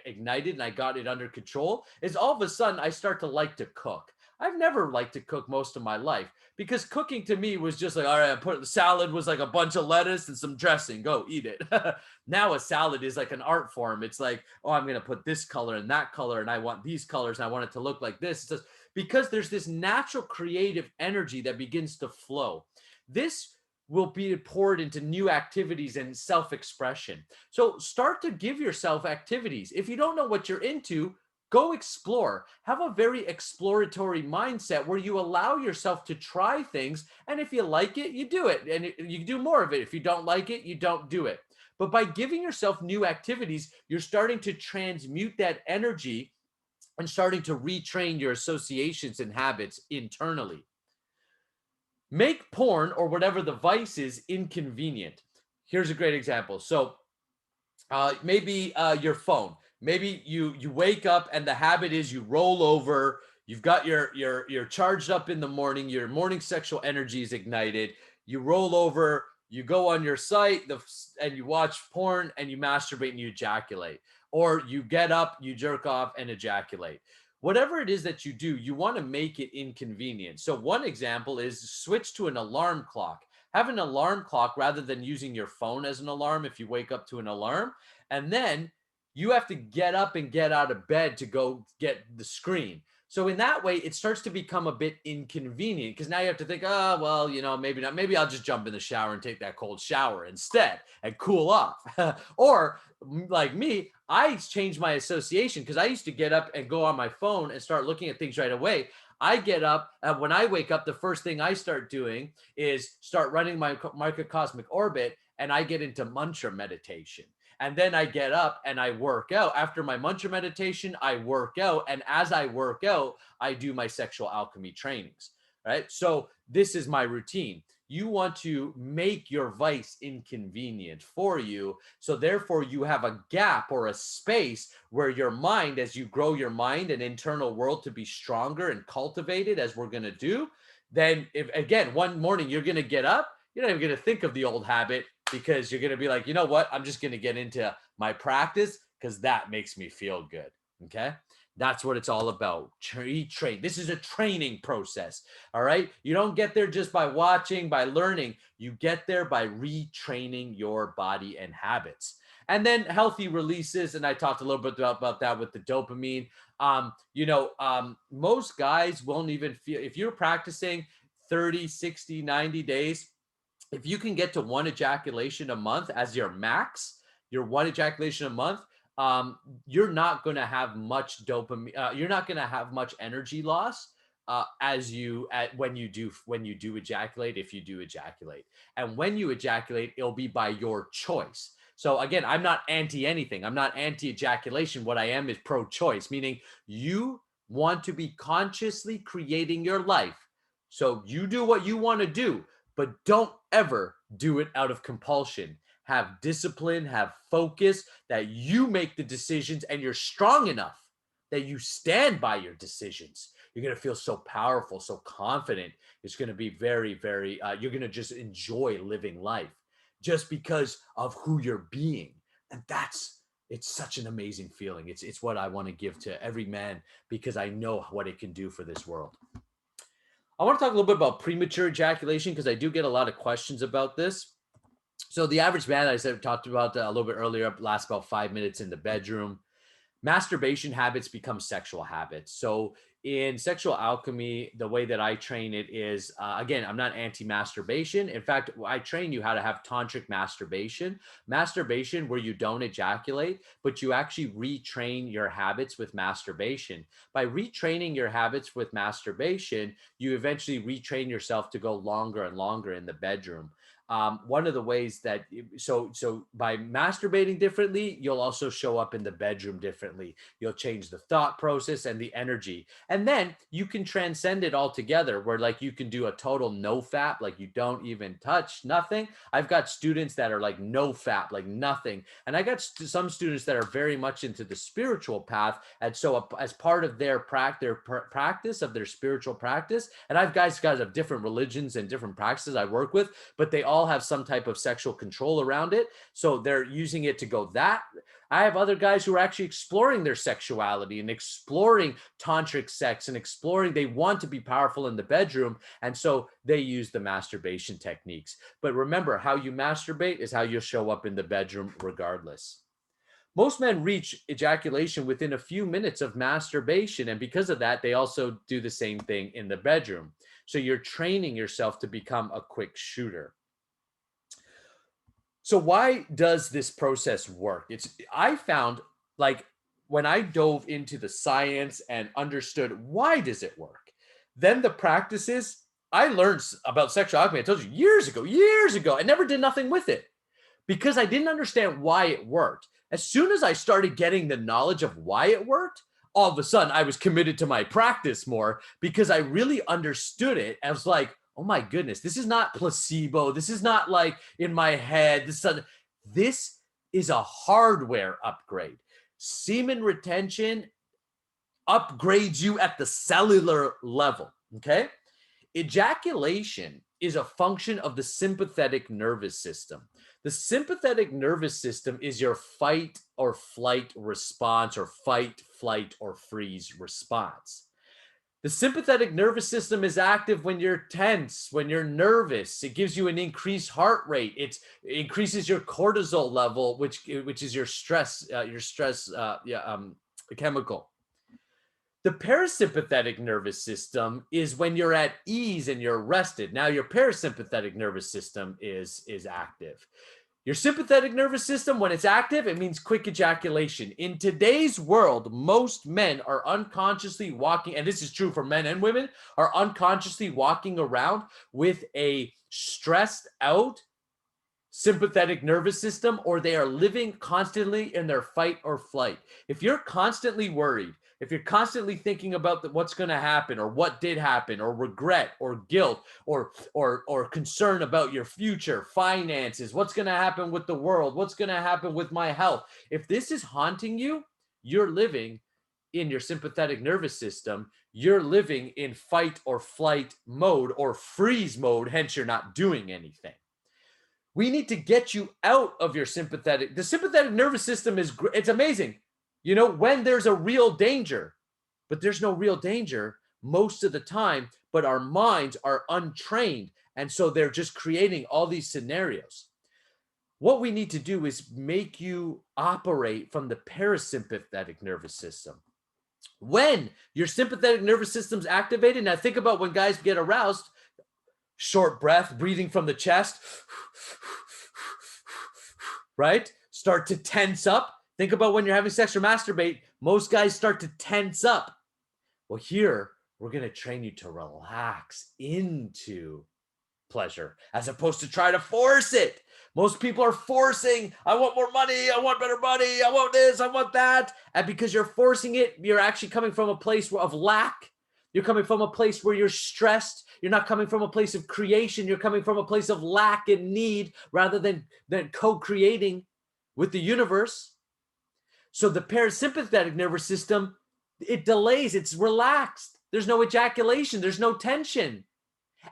ignited and I got it under control is all of a sudden I start to like to cook. I've never liked to cook most of my life, because cooking to me was just like, all right, I put the salad was like a bunch of lettuce and some dressing, go eat it. Now a salad is like an art form. It's like, oh, I'm going to put this color and that color, and I want these colors, and I want it to look like this. It's just because there's this natural creative energy that begins to flow. This will be poured into new activities and self-expression. So start to give yourself activities. If you don't know what you're into, go explore. Have a very exploratory mindset where you allow yourself to try things. And if you like it, you do it. And you do more of it. If you don't like it, you don't do it. But by giving yourself new activities, you're starting to transmute that energy and starting to retrain your associations and habits internally. Make porn or whatever the vice is inconvenient. Here's a great example. So maybe your phone. Maybe you wake up and the habit is you roll over. You've got you're charged up in the morning. Your morning sexual energy is ignited. You roll over. You go on your site and you watch porn and you masturbate and you ejaculate, or you get up, you jerk off and ejaculate. Whatever it is that you do, you want to make it inconvenient. So one example is switch to an alarm clock. Have an alarm clock rather than using your phone as an alarm if you wake up to an alarm. And then you have to get up and get out of bed to go get the screen. So in that way, it starts to become a bit inconvenient, because now you have to think, oh, well, maybe not. Maybe I'll just jump in the shower and take that cold shower instead and cool off. Or like me, I changed my association, because I used to get up and go on my phone and start looking at things right away. I get up, and when I wake up, the first thing I start doing is start running my microcosmic orbit, and I get into mantra meditation. And then I get up and I work out. After my mantra meditation, I work out. And as I work out, I do my sexual alchemy trainings, right? So this is my routine. You want to make your vice inconvenient for you. So therefore, you have a gap or a space where your mind, as you grow your mind and internal world to be stronger and cultivated, as we're going to do, then if again, one morning you're going to get up, you're not even going to think of the old habit, because you're going to be like, you know what? I'm just going to get into my practice because that makes me feel good. Okay. That's what it's all about. Train. This is a training process. All right. You don't get there just by watching, by learning. You get there by retraining your body and habits. And then healthy releases. And I talked a little bit about that with the dopamine. Most guys won't even feel, if you're practicing 30, 60, 90 days, if you can get to one ejaculation a month as your max, your one ejaculation a month, you're not going to have much dopamine. You're not going to have much energy loss when you do ejaculate. If you do ejaculate, and when you ejaculate, it'll be by your choice. So again, I'm not anti anything. I'm not anti ejaculation. What I am is pro choice, meaning you want to be consciously creating your life. So you do what you want to do, but don't ever do it out of compulsion. Have discipline, have focus, that you make the decisions and you're strong enough that you stand by your decisions. You're going to feel so powerful, so confident. It's going to be very, very, you're going to just enjoy living life just because of who you're being. And it's such an amazing feeling. It's what I want to give to every man because I know what it can do for this world. I want to talk a little bit about premature ejaculation because I do get a lot of questions about this. So the average man, I said, talked about a little bit earlier, lasts about 5 minutes in the bedroom. Masturbation habits become sexual habits. So in sexual alchemy, the way that I train it is, again, I'm not anti-masturbation. In fact, I train you how to have tantric masturbation where you don't ejaculate, but you actually retrain your habits with masturbation. By retraining your habits with masturbation, you eventually retrain yourself to go longer and longer in the bedroom. One of the ways that so by masturbating differently, you'll also show up in the bedroom differently. You'll change the thought process and the energy, and then you can transcend it altogether. Where like you can do a total no fap, like you don't even touch nothing. I've got students that are like no fap, like nothing, and I got some students that are very much into the spiritual path, and so as part of their practice of their spiritual practice, and I've guys of different religions and different practices I work with, but they all have some type of sexual control around it. So they're using it to go that. I have other guys who are actually exploring their sexuality and exploring tantric sex and exploring, they want to be powerful in the bedroom. And so they use the masturbation techniques. But remember, how you masturbate is how you'll show up in the bedroom regardless. Most men reach ejaculation within a few minutes of masturbation. And because of that, they also do the same thing in the bedroom. So you're training yourself to become a quick shooter. So why does this process work? I found, like, when I dove into the science and understood why does it work, then the practices I learned about sexual alchemy, I told you years ago, I never did nothing with it because I didn't understand why it worked. As soon as I started getting the knowledge of why it worked, all of a sudden I was committed to my practice more because I really understood it. I was like, oh my goodness, this is not placebo. This is not like in my head. This is a hardware upgrade. Semen retention upgrades you at the cellular level, okay? Ejaculation is a function of the sympathetic nervous system. The sympathetic nervous system is your fight or flight response, or fight, flight, or freeze response. The sympathetic nervous system is active when you're tense, when you're nervous. It gives you an increased heart rate. It increases your cortisol level, which is your stress chemical. The parasympathetic nervous system is when you're at ease and you're rested. Now your parasympathetic nervous system is active. Your sympathetic nervous system, when it's active, it means quick ejaculation. In today's world, most men are unconsciously walking, and this is true for men and women, are unconsciously walking around with a stressed out sympathetic nervous system, or they are living constantly in their fight or flight. If you're constantly worried, if you're constantly thinking about what's going to happen or what did happen or regret or guilt or concern about your future, finances, what's going to happen with the world, what's going to happen with my health, if this is haunting you, you're living in your sympathetic nervous system. You're living in fight or flight mode or freeze mode, hence you're not doing anything. We need to get you out of your sympathetic. The sympathetic nervous system it's amazing. You know, when there's a real danger, but there's no real danger most of the time, but our minds are untrained. And so they're just creating all these scenarios. What we need to do is make you operate from the parasympathetic nervous system. When your sympathetic nervous system's activated, now think about when guys get aroused, short breath, breathing from the chest, right? Start to tense up. Think about when you're having sex or masturbate, most guys start to tense up. Well, here, we're going to train you to relax into pleasure as opposed to try to force it. Most people are forcing, I want more money, I want better money, I want this, I want that. And because you're forcing it, you're actually coming from a place of lack. You're coming from a place where you're stressed. You're not coming from a place of creation. You're coming from a place of lack and need rather than co-creating with the universe. So the parasympathetic nervous system, it delays, it's relaxed. there's no ejaculation, there's no tension.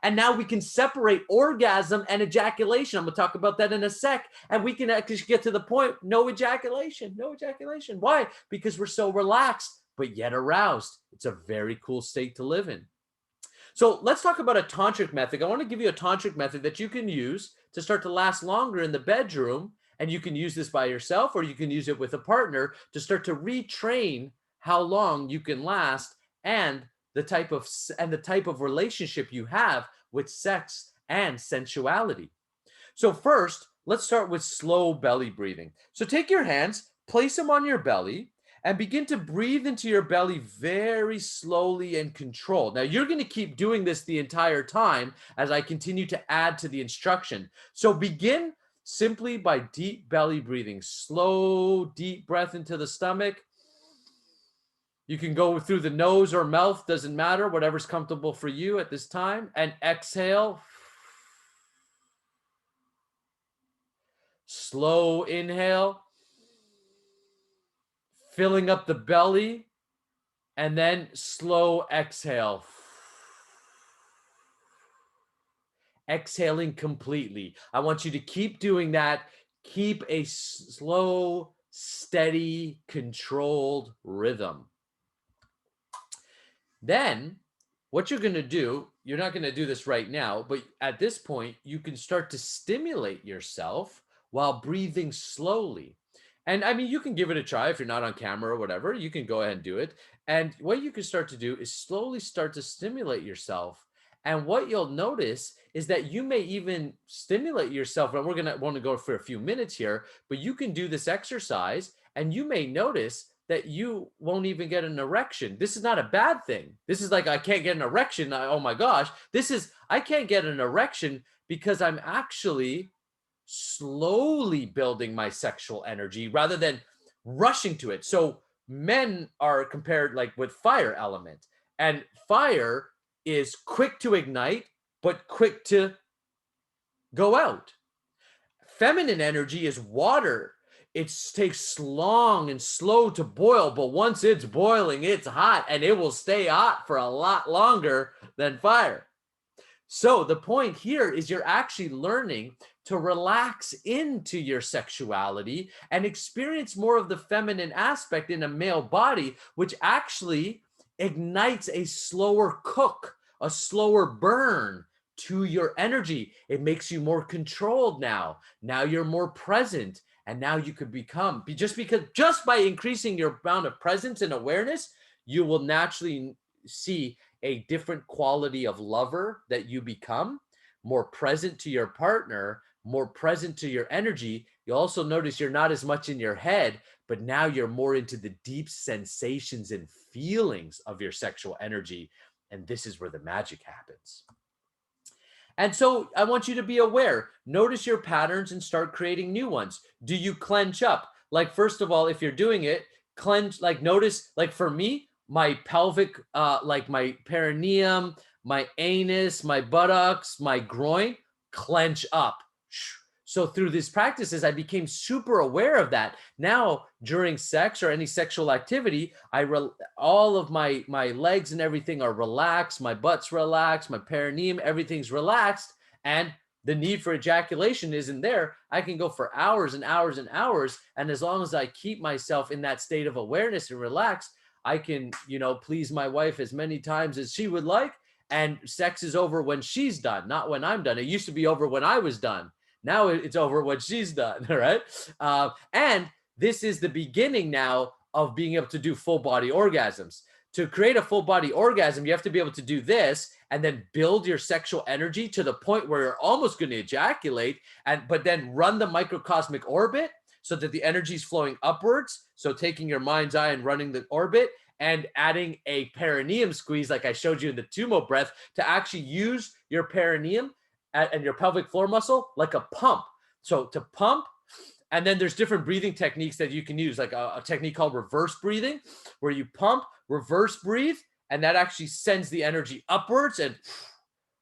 And now we can separate orgasm and ejaculation. I'm going to talk about that in a sec. And we can actually get to the point, no ejaculation, no ejaculation. Why? Because we're so relaxed, but yet aroused. It's a very cool state to live in. So let's talk about a tantric method. I want to give you a tantric method that you can use to start to last longer in the bedroom. And you can use this by yourself, or you can use it with a partner to start to retrain how long you can last and the type of relationship you have with sex and sensuality. So first, let's start with slow belly breathing. So take your hands, place them on your belly, and begin to breathe into your belly very slowly and controlled. Now, you're going to keep doing this the entire time as I continue to add to the instruction. So begin simply by deep belly breathing. Slow, deep breath into the stomach. You can go through the nose or mouth, doesn't matter, whatever's comfortable for you at this time. And exhale. Slow inhale. Filling up the belly. And then slow exhale. Exhaling completely. I want you to keep doing that. Keep a slow, steady, controlled rhythm. Then what you're going to do, you're not going to do this right now, but at this point, you can start to stimulate yourself while breathing slowly. And I mean, you can give it a try if you're not on camera or whatever. You can go ahead and do it. And what you can start to do is slowly start to stimulate yourself. And what you'll notice is that you may even stimulate yourself. And we're going to want to go for a few minutes here, but you can do this exercise and you may notice that you won't even get an erection. This is not a bad thing. This is like, I can't get an erection. Oh my gosh. This is, I can't get an erection because I'm actually slowly building my sexual energy rather than rushing to it. So men are compared like with fire element, and fire is quick to ignite, but quick to go out. Feminine energy is water. It takes long and slow to boil, but once it's boiling, it's hot, and it will stay hot for a lot longer than fire. So the point here is you're actually learning to relax into your sexuality and experience more of the feminine aspect in a male body, which actually ignites a slower cook, a slower burn to your energy. It makes you more controlled now. Now you're more present. And now you could become, just by increasing your amount of presence and awareness, you will naturally see a different quality of lover that you become, more present to your partner, more present to your energy. You also notice you're not as much in your head, but now you're more into the deep sensations and feelings of your sexual energy. And this is where the magic happens. And so I want you to be aware, notice your patterns and start creating new ones. Do you clench up? Like, first of all, if you're doing it, clench, like notice, like for me, my pelvic, like my perineum, my anus, my buttocks, my groin, clench up. So through these practices, I became super aware of that. Now, during sex or any sexual activity, all of my legs and everything are relaxed. My butt's relaxed. My perineum, everything's relaxed. And the need for ejaculation isn't there. I can go for hours and hours and hours. And as long as I keep myself in that state of awareness and relaxed, I can, please my wife as many times as she would like. And sex is over when she's done, not when I'm done. It used to be over when I was done. Now it's over what she's done, all right? And this is the beginning now of being able to do full body orgasms. To create a full body orgasm, you have to be able to do this and then build your sexual energy to the point where you're almost going to ejaculate, but then run the microcosmic orbit so that the energy is flowing upwards. So taking your mind's eye and running the orbit and adding a perineum squeeze like I showed you in the Tumo breath to actually use your perineum and your pelvic floor muscle like a pump. So to pump, and then there's different breathing techniques that you can use, like a technique called reverse breathing, where you pump, reverse breathe, and that actually sends the energy upwards, and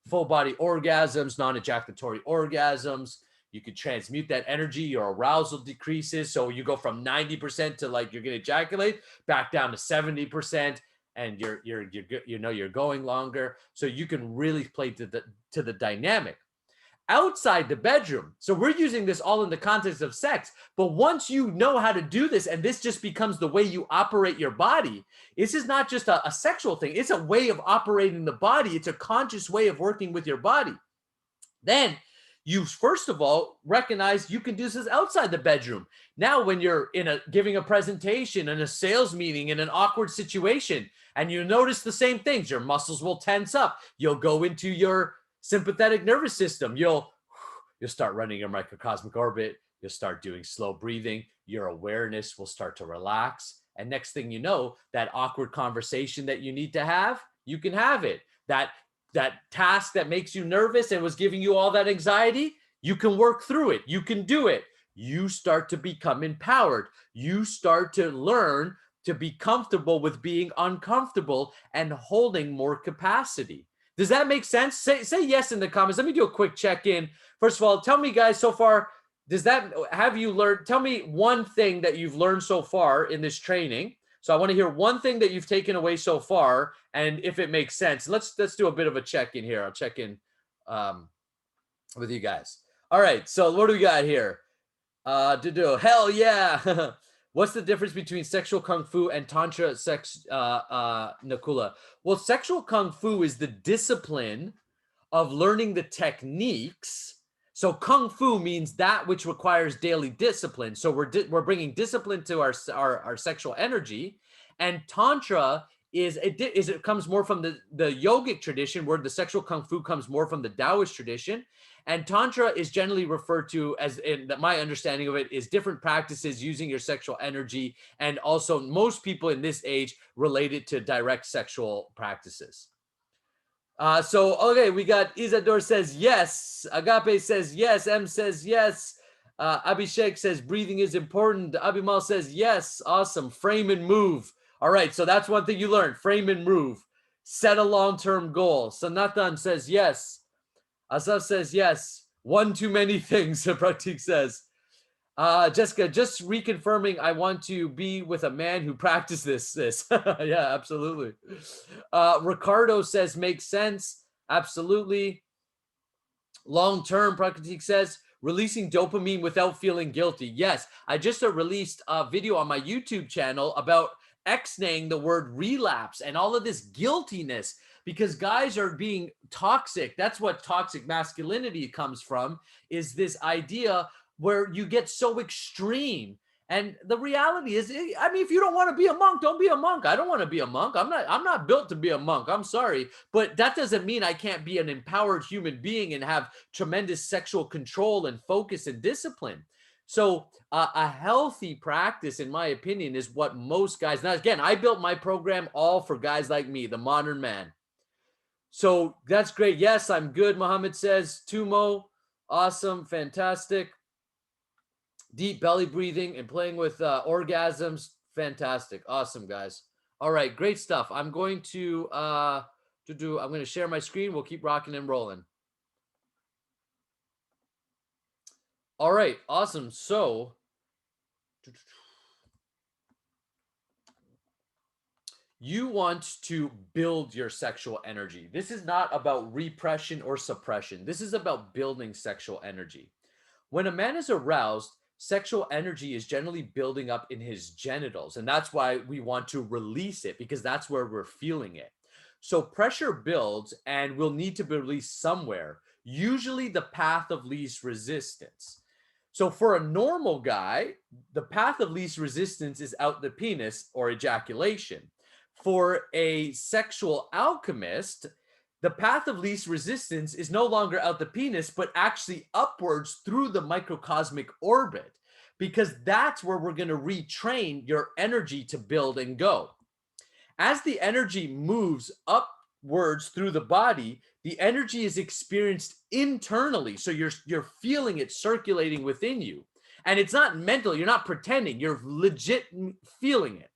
full body orgasms, non-ejaculatory orgasms. You could transmute that energy, your arousal decreases. So you go from 90% to like you're going to ejaculate back down to 70%. and you're going longer, so you can really play to the dynamic outside the bedroom. So we're using this all in the context of sex. But once you know how to do this, and this just becomes the way you operate your body, this is not just a sexual thing. It's a way of operating the body. It's a conscious way of working with your body. Then you first of all recognize you can do this outside the bedroom. Now, when you're giving a presentation in a sales meeting in an awkward situation, and you notice the same things, your muscles will tense up. You'll go into your sympathetic nervous system. You'll start running your microcosmic orbit. You'll start doing slow breathing. Your awareness will start to relax. And next thing you know, that awkward conversation that you need to have, you can have it. That task that makes you nervous and was giving you all that anxiety, you can work through it. You can do it. You start to become empowered. You start to learn to be comfortable with being uncomfortable and holding more capacity. Does that make sense? Say yes in the comments. Let me do a quick check-in. First of all, tell me, guys, so far, have you learned, tell me one thing that you've learned so far in this training. So I want to hear one thing that you've taken away so far, and if it makes sense. Let's do a bit of a check-in here. I'll check in with you guys. All right, so what do we got here? Hell yeah. What's the difference between sexual kung fu and tantra sex, Nakula? Well, sexual kung fu is the discipline of learning the techniques. So kung fu means that which requires daily discipline. So we're bringing discipline to our sexual energy, and tantra it comes more from the yogic tradition, where the sexual kung fu comes more from the Taoist tradition. And tantra is generally referred to as, in my understanding of it, is different practices using your sexual energy, and also most people in this age relate it to direct sexual practices. So, okay, we got Isador says yes. Agape says yes. M says yes. Abhishek says breathing is important. Abimal says yes. Awesome. Frame and move. All right, so that's one thing you learned. Frame and move. Set a long-term goal. Sanatan says yes. Asaf says yes. One too many things, Pratik says. Jessica, just reconfirming, I want to be with a man who practiced this. Yeah, absolutely. Ricardo says makes sense. Absolutely. Long-term, Pratik says, releasing dopamine without feeling guilty. Yes, I just released a video on my YouTube channel about X-naying the word relapse and all of this guiltiness, because guys are being toxic. That's what toxic masculinity comes from, is this idea where you get so extreme. And the reality is, I mean, if you don't want to be a monk, don't be a monk. I don't want to be a monk. I'm not built to be a monk. I'm sorry. But that doesn't mean I can't be an empowered human being and have tremendous sexual control and focus and discipline. So a healthy practice, in my opinion, is what most guys, now again, I built my program all for guys like me, the modern man. So that's great. Yes, I'm good, Muhammad says. Tumo, awesome, fantastic. Deep belly breathing and playing with orgasms, fantastic, awesome, guys. All right, great stuff. I'm going to I'm going to share my screen. We'll keep rocking and rolling. All right, awesome. So you want to build your sexual energy. This is not about repression or suppression. This is about building sexual energy. When a man is aroused, sexual energy is generally building up in his genitals. And that's why we want to release it, because that's where we're feeling it. So pressure builds and will need to be released somewhere, usually the path of least resistance. So for a normal guy, the path of least resistance is out the penis or ejaculation. For a sexual alchemist, the path of least resistance is no longer out the penis, but actually upwards through the microcosmic orbit, because that's where we're going to retrain your energy to build and go. As the energy moves upwards through the body, the energy is experienced internally. So you're feeling it circulating within you. And it's not mental. You're not pretending. You're legit feeling it.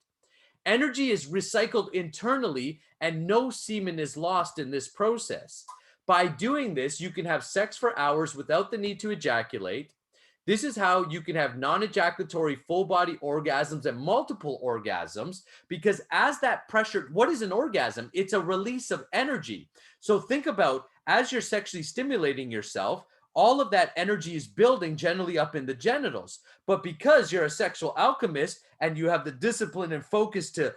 Energy is recycled internally, and no semen is lost in this process. By doing this, you can have sex for hours without the need to ejaculate. This is how you can have non-ejaculatory full body orgasms and multiple orgasms, because as that pressure, what is an orgasm? It's a release of energy. So think about, as you're sexually stimulating yourself, all of that energy is building generally up in the genitals. But because you're a sexual alchemist and you have the discipline and focus to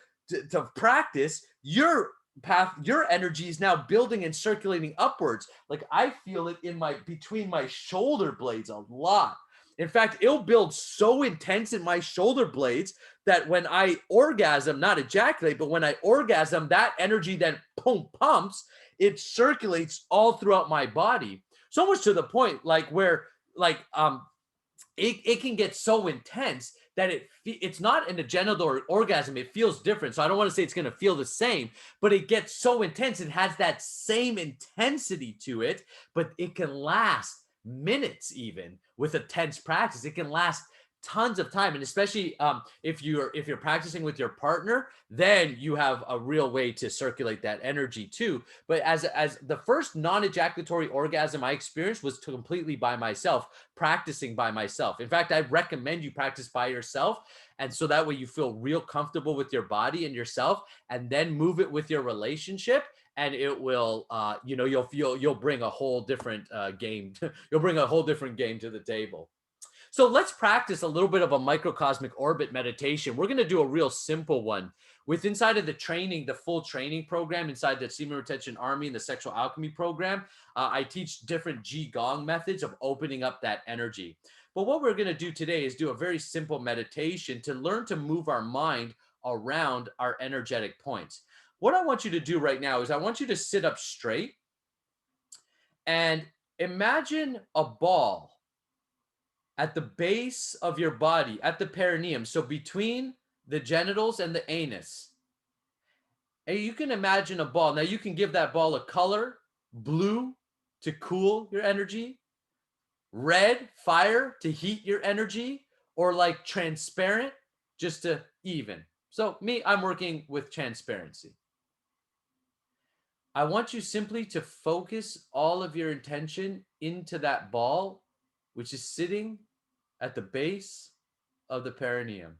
practice, your energy is now building and circulating upwards. Like I feel it in between my shoulder blades a lot. In fact, it'll build so intense in my shoulder blades that when I orgasm, not ejaculate, but when I orgasm, that energy then boom, pumps, it circulates all throughout my body. So much to the point, like where like it can get so intense that it's not in a genital orgasm. It feels different. So I don't want to say it's going to feel the same, but it gets so intense. It has that same intensity to it, but it can last minutes. Even with a tense practice, it can last tons of time. And especially if you're practicing with your partner, then you have a real way to circulate that energy too. But as the first non-ejaculatory orgasm I experienced was completely by myself, practicing by myself. In fact, I recommend you practice by yourself, and so that way you feel real comfortable with your body and yourself, and then move it with your relationship, and it will you'll bring a whole different game. You'll bring a whole different game to the table. So let's practice a little bit of a microcosmic orbit meditation. We're going to do a real simple one with inside of the training, the full training program inside the Semen Retention Army and the Sexual Alchemy program. I teach different Qigong methods of opening up that energy. But what we're going to do today is do a very simple meditation to learn to move our mind around our energetic points. What I want you to do right now is I want you to sit up straight and imagine a ball at the base of your body, at the perineum, so between the genitals and the anus. And you can imagine a ball. Now you can give that ball a color, blue to cool your energy, red, fire to heat your energy, or like transparent just to even. So me, I'm working with transparency. I want you simply to focus all of your intention into that ball, which is sitting at the base of the perineum.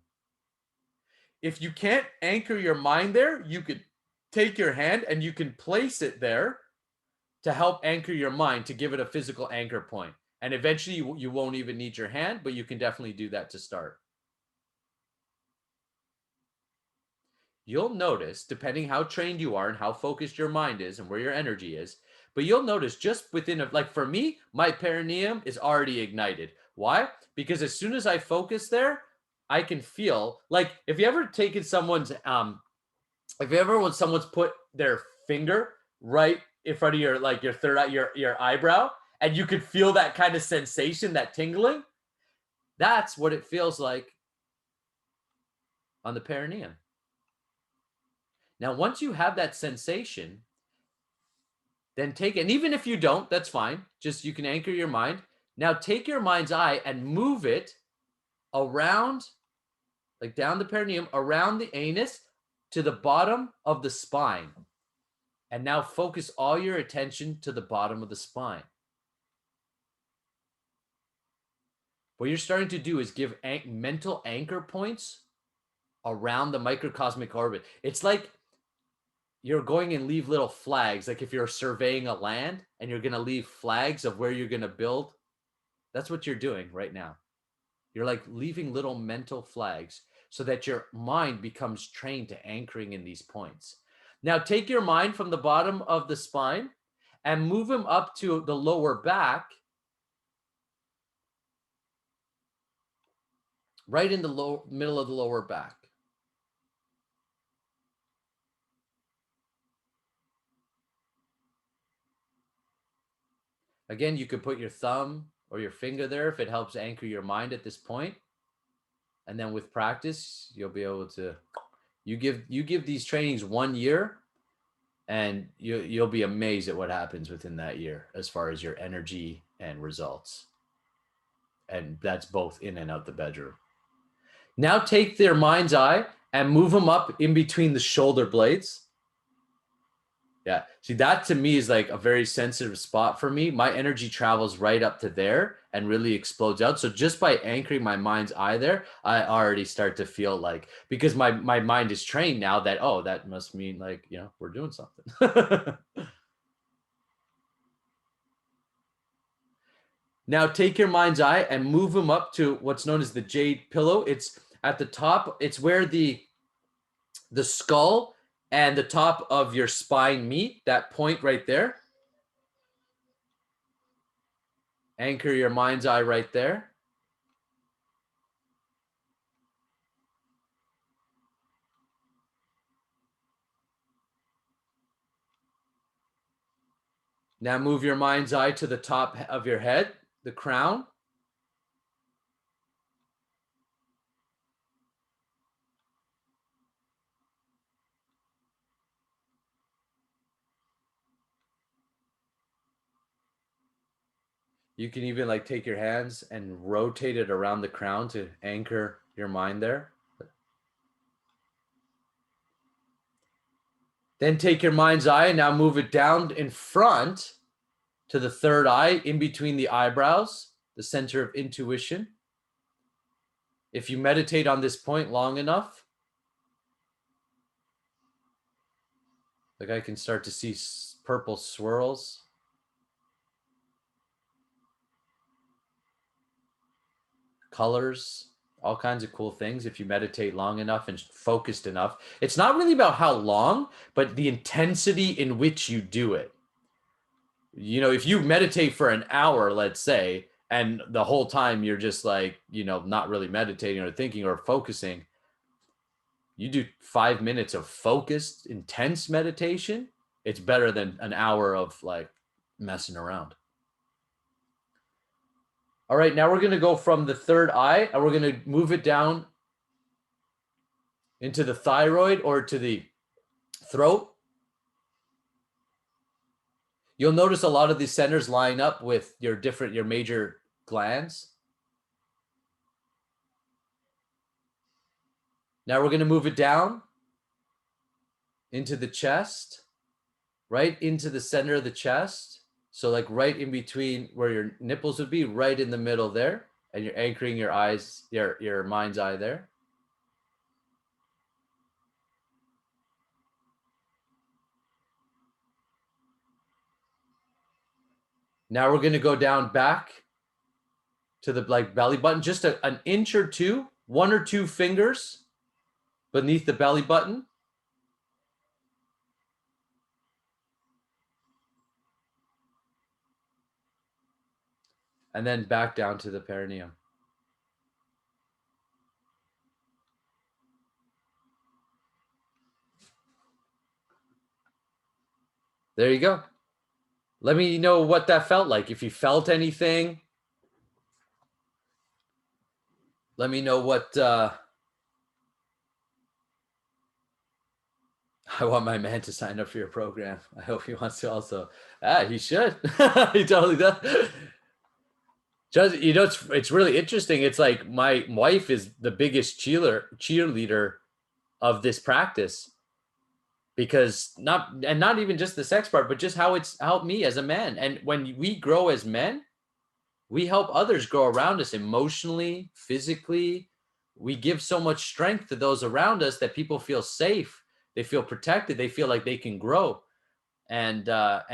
If you can't anchor your mind there, you could take your hand and you can place it there to help anchor your mind, to give it a physical anchor point. And eventually you won't even need your hand, but you can definitely do that to start. You'll notice, depending how trained you are and how focused your mind is and where your energy is, but you'll notice just within like for me, my perineum is already ignited. Why? Because as soon as I focus there, I can feel like if you ever taken someone's when someone's put their finger right in front of your like your third eye, your eyebrow, and you could feel that kind of sensation, that tingling, that's what it feels like on the perineum. Now, once you have that sensation, then take it. And even if you don't, that's fine. Just you can anchor your mind. Now take your mind's eye and move it around, like down the perineum, around the anus to the bottom of the spine. And now focus all your attention to the bottom of the spine. What you're starting to do is give mental anchor points around the microcosmic orbit. It's like you're going and leave little flags. Like if you're surveying a land and you're going to leave flags of where you're going to build, that's what you're doing right now. You're like leaving little mental flags so that your mind becomes trained to anchoring in these points. Now take your mind from the bottom of the spine and move them up to the lower back, right in the middle of the lower back. Again, you could put your thumb or your finger there if it helps anchor your mind at this point. And then with practice, you'll be able to, you give these trainings 1 year and you'll be amazed at what happens within that year as far as your energy and results. And that's both in and out the bedroom. Now take their mind's eye and move them up in between the shoulder blades. Yeah. See, that to me is like a very sensitive spot for me. My energy travels right up to there and really explodes out. So just by anchoring my mind's eye there, I already start to feel like, because my mind is trained now that, oh, that must mean like, you know, we're doing something. Now take your mind's eye and move them up to what's known as the jade pillow. It's at the top. It's where the skull and the top of your spine meet, that point right there. Anchor your mind's eye right there. Now move your mind's eye to the top of your head, the crown. You can even like take your hands and rotate it around the crown to anchor your mind there. Then take your mind's eye and now move it down in front to the third eye, in between the eyebrows, the center of intuition. If you meditate on this point long enough, like I can start to see purple swirls. Colors, all kinds of cool things if you meditate long enough and focused enough. It's not really about how long, but the intensity in which you do it. You know, if you meditate for an hour, let's say, and the whole time you're just like, you know, not really meditating or thinking or focusing, you do 5 minutes of focused, intense meditation, it's better than an hour of like messing around. All right, now we're going to go from the third eye and we're going to move it down into the thyroid or to the throat. You'll notice a lot of these centers line up with your major glands. Now we're going to move it down into the chest, right into the center of the chest. So like right in between where your nipples would be, right in the middle there. And you're anchoring your eyes, your mind's eye there. Now we're going to go down back to the like belly button, just an inch or two, 1 or 2 fingers beneath the belly button. And then back down to the perineum. There you go. Let me know what that felt like. If you felt anything, let me know what I want my man to sign up for your program. I hope he wants to also. He should. He totally does. Just, you know, it's really interesting. It's like my wife is the biggest cheerleader of this practice, because not even just the sex part, but just how it's helped me as a man. And when we grow as men, we help others grow around us emotionally, physically. We give so much strength to those around us that people feel safe. They feel protected. They feel like they can grow. And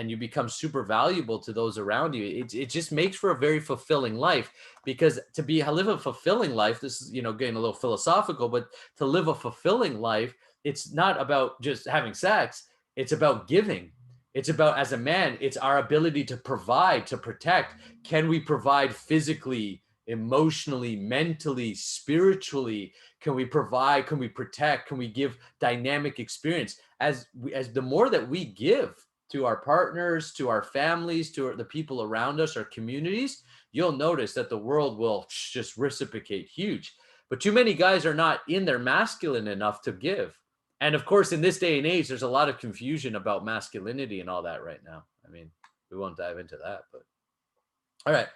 you become super valuable to those around you. It just makes for a very fulfilling life, because to live a fulfilling life, this is, you know, getting a little philosophical, but to live a fulfilling life, it's not about just having sex. It's about giving. It's about, as a man, it's our ability to provide, to protect. Can we provide physically, emotionally, mentally, spiritually? Can we provide? Can we protect? Can we give dynamic experience? As the more that we give to our partners, to our families, to the people around us, our communities, you'll notice that the world will just reciprocate huge. But too many guys are not in their masculine enough to give. And of course, in this day and age, there's a lot of confusion about masculinity and all that right now. I mean, we won't dive into that, but all right.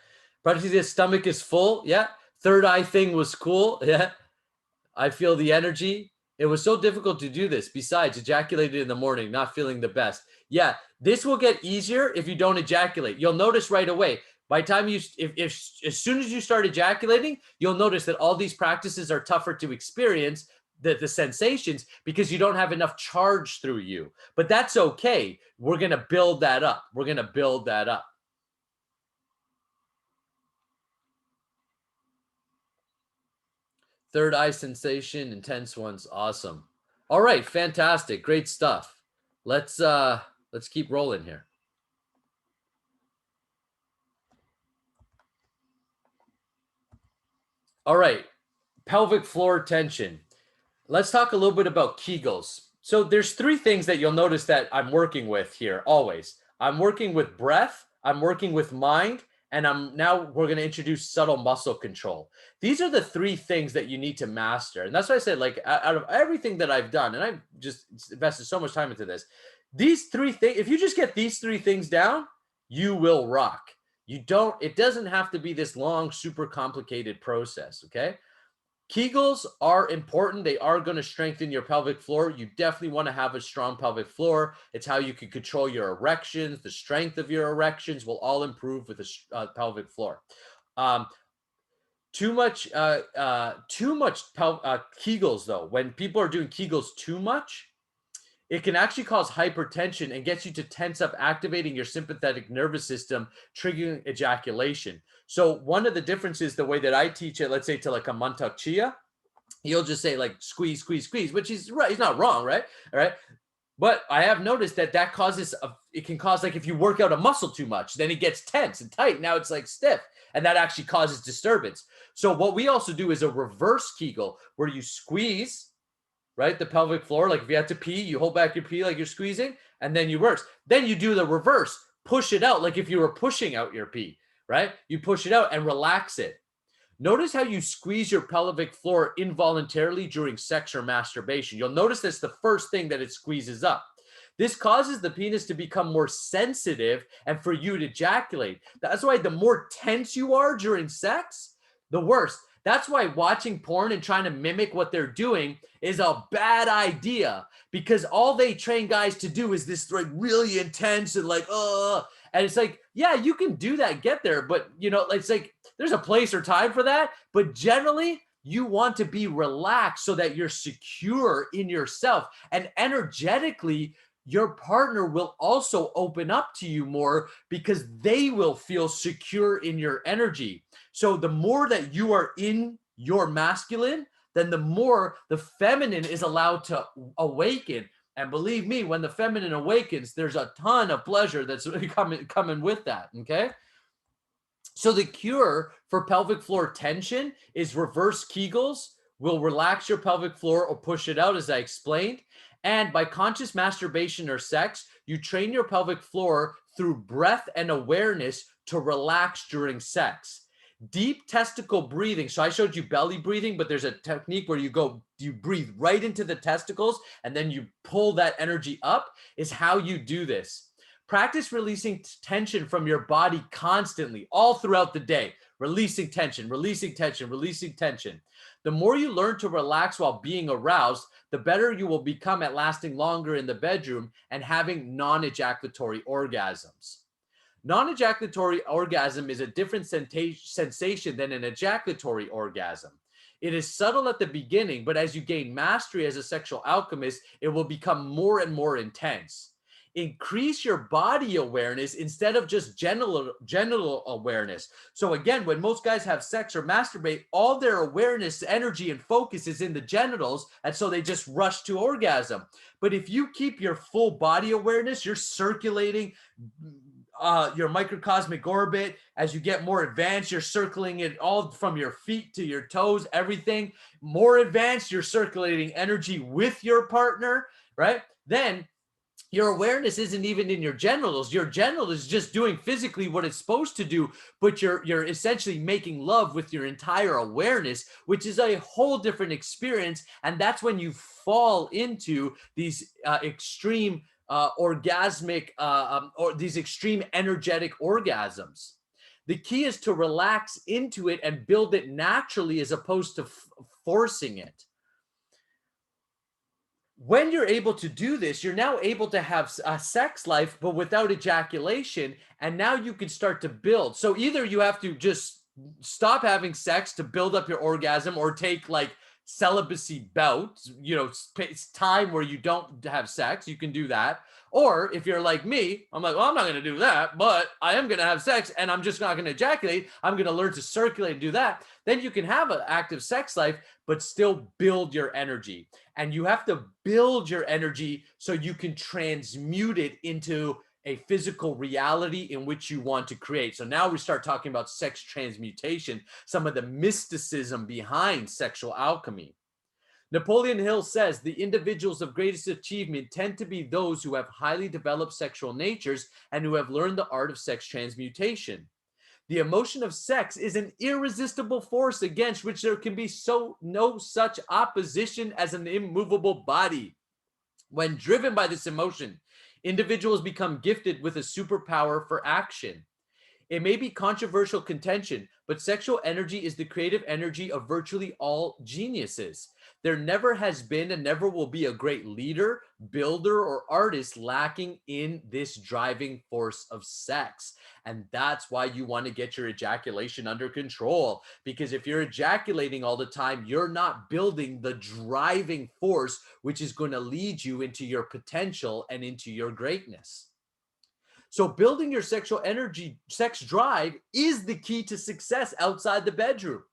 Practically, stomach is full. Yeah. Third eye thing was cool. Yeah. I feel the energy. It was so difficult to do this. Besides, ejaculated in the morning, not feeling the best. Yeah, this will get easier if you don't ejaculate. You'll notice right away. By the time if as soon as you start ejaculating, you'll notice that all these practices are tougher to experience, the sensations, because you don't have enough charge through you. But that's okay. We're going to build that up. We're going to build that up. Third eye sensation, intense ones. Awesome. All right, fantastic. Great stuff. Let's keep rolling here. All right. Pelvic floor tension. Let's talk a little bit about Kegels. So there's three things that you'll notice that I'm working with here always. I'm working with breath, I'm working with mind, and we're going to introduce subtle muscle control. These are the three things that you need to master. And that's why I said, like, out of everything that I've done, and I've just invested so much time into this, these three things, if you just get these three things down, you will rock. It doesn't have to be this long, super complicated process. Okay. Kegels are important. They are going to strengthen your pelvic floor. You definitely want to have a strong pelvic floor. It's how you can control your erections. The strength of your erections will all improve with a pelvic floor. Too much Kegels, though, when people are doing Kegels too much, it can actually cause hypertension and gets you to tense up, activating your sympathetic nervous system, triggering ejaculation. So one of the differences, the way that I teach it, let's say to like a Mantak Chia, he'll just say like squeeze, squeeze, squeeze, which is right. He's not wrong, right? All right. But I have noticed that causes, it can cause, like if you work out a muscle too much, then it gets tense and tight. Now it's like stiff, and that actually causes disturbance. So what we also do is a reverse Kegel where you squeeze, right, the pelvic floor. Like if you have to pee, you hold back your pee like you're squeezing, and then you reverse. Then you do the reverse, push it out like if you were pushing out your pee, right? You push it out and relax it. Notice how you squeeze your pelvic floor involuntarily during sex or masturbation. You'll notice that's the first thing that it squeezes up. This causes the penis to become more sensitive and for you to ejaculate. That's why the more tense you are during sex, the worse. That's why watching porn and trying to mimic what they're doing is a bad idea, because all they train guys to do is this like really intense and like, and it's like, yeah, you can do that, get there, but you know, it's like there's a place or time for that. But generally, you want to be relaxed so that you're secure in yourself, and energetically, your partner will also open up to you more because they will feel secure in your energy. So the more that you are in your masculine, then the more the feminine is allowed to awaken. And believe me, when the feminine awakens, there's a ton of pleasure that's coming with that, okay? So the cure for pelvic floor tension is reverse Kegels. Will relax your pelvic floor or push it out, as I explained. And by conscious masturbation or sex, you train your pelvic floor through breath and awareness to relax during sex. Deep testicle breathing. So I showed you belly breathing, but there's a technique where you breathe right into the testicles and then you pull that energy up, is how you do this. Practice releasing tension from your body constantly, all throughout the day. Releasing tension, releasing tension, releasing tension. The more you learn to relax while being aroused, the better you will become at lasting longer in the bedroom and having non-ejaculatory orgasms. Non-ejaculatory orgasm is a different sensation than an ejaculatory orgasm. It is subtle at the beginning, but as you gain mastery as a sexual alchemist, it will become more and more intense. Increase your body awareness instead of just genital awareness. So again, when most guys have sex or masturbate, all their awareness, energy, and focus is in the genitals, and so they just rush to orgasm. But if you keep your full body awareness, you're circulating your microcosmic orbit. As you get more advanced, you're circling it all from your feet to your toes, everything. More advanced, you're circulating energy with your partner, right? Then your awareness isn't even in your genitals. Your genital is just doing physically what it's supposed to do, but you're essentially making love with your entire awareness, which is a whole different experience. And that's when you fall into these extreme orgasmic or these extreme energetic orgasms. The key is to relax into it and build it naturally as opposed to forcing it. When you're able to do this, you're now able to have a sex life, but without ejaculation. And now you can start to build. So either you have to just stop having sex to build up your orgasm, or take like celibacy bouts, it's time where you don't have sex. You can do that. Or if you're like me, I'm like, well, I'm not going to do that, but I am going to have sex and I'm just not going to ejaculate. I'm going to learn to circulate and do that. Then you can have an active sex life, but still build your energy. And you have to build your energy so you can transmute it into a physical reality in which you want to create. So now we start talking about sex transmutation, some of the mysticism behind sexual alchemy. Napoleon Hill says the individuals of greatest achievement tend to be those who have highly developed sexual natures and who have learned the art of sex transmutation. The emotion of sex is an irresistible force against which there can be no such opposition as an immovable body. When driven by this emotion, individuals become gifted with a superpower for action. It may be controversial contention, but sexual energy is the creative energy of virtually all geniuses. There never has been and never will be a great leader, builder, or artist lacking in this driving force of sex. And that's why you want to get your ejaculation under control. Because if you're ejaculating all the time, you're not building the driving force, which is going to lead you into your potential and into your greatness. So building your sexual energy, sex drive is the key to success outside the bedroom,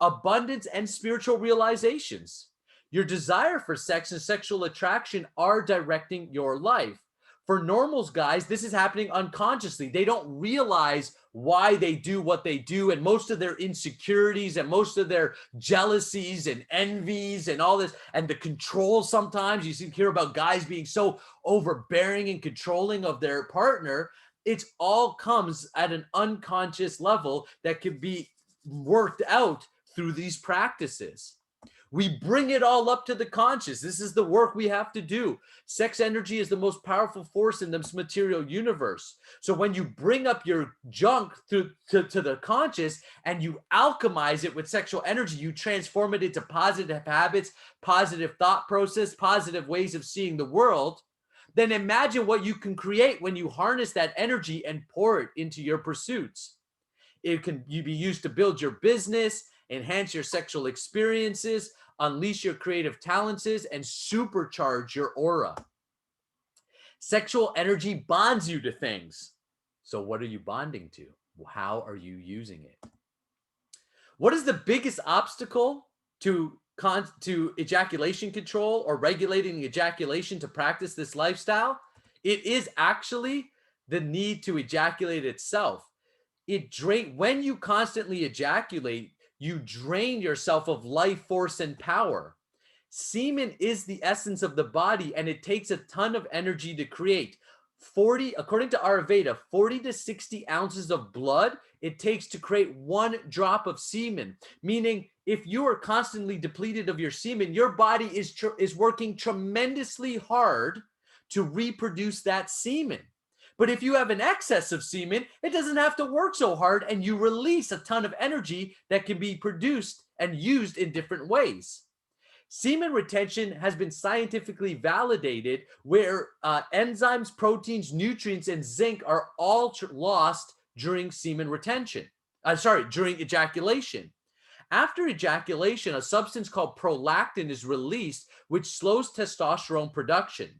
abundance, and spiritual realizations. Your desire for sex and sexual attraction are directing your life. For normals, guys, this is happening unconsciously. They don't realize why they do what they do, and most of their insecurities and most of their jealousies and envies and all this, and the control. Sometimes you hear about guys being so overbearing and controlling of their partner. It all comes at an unconscious level that can be worked out through these practices. We bring it all up to the conscious. This is the work we have to do. Sex energy is the most powerful force in this material universe. So when you bring up your junk to the conscious and you alchemize it with sexual energy, you transform it into positive habits, positive thought process, positive ways of seeing the world. Then imagine what you can create when you harness that energy and pour it into your pursuits. It can be used to build your business, enhance your sexual experiences, unleash your creative talents, and supercharge your aura. Sexual energy bonds you to things. So what are you bonding to? How are you using it? What is the biggest obstacle to ejaculation control or regulating ejaculation to practice this lifestyle? It is actually the need to ejaculate itself. When you constantly ejaculate, you drain yourself of life force and power. Semen is the essence of the body, and it takes a ton of energy to create. According to Ayurveda, 40 to 60 ounces of blood it takes to create 1 drop of semen. Meaning, if you are constantly depleted of your semen, your body is working tremendously hard to reproduce that semen. But if you have an excess of semen, it doesn't have to work so hard, and you release a ton of energy that can be produced and used in different ways. Semen retention has been scientifically validated, where enzymes, proteins, nutrients, and zinc are all lost during semen retention. During ejaculation. After ejaculation, a substance called prolactin is released, which slows testosterone production.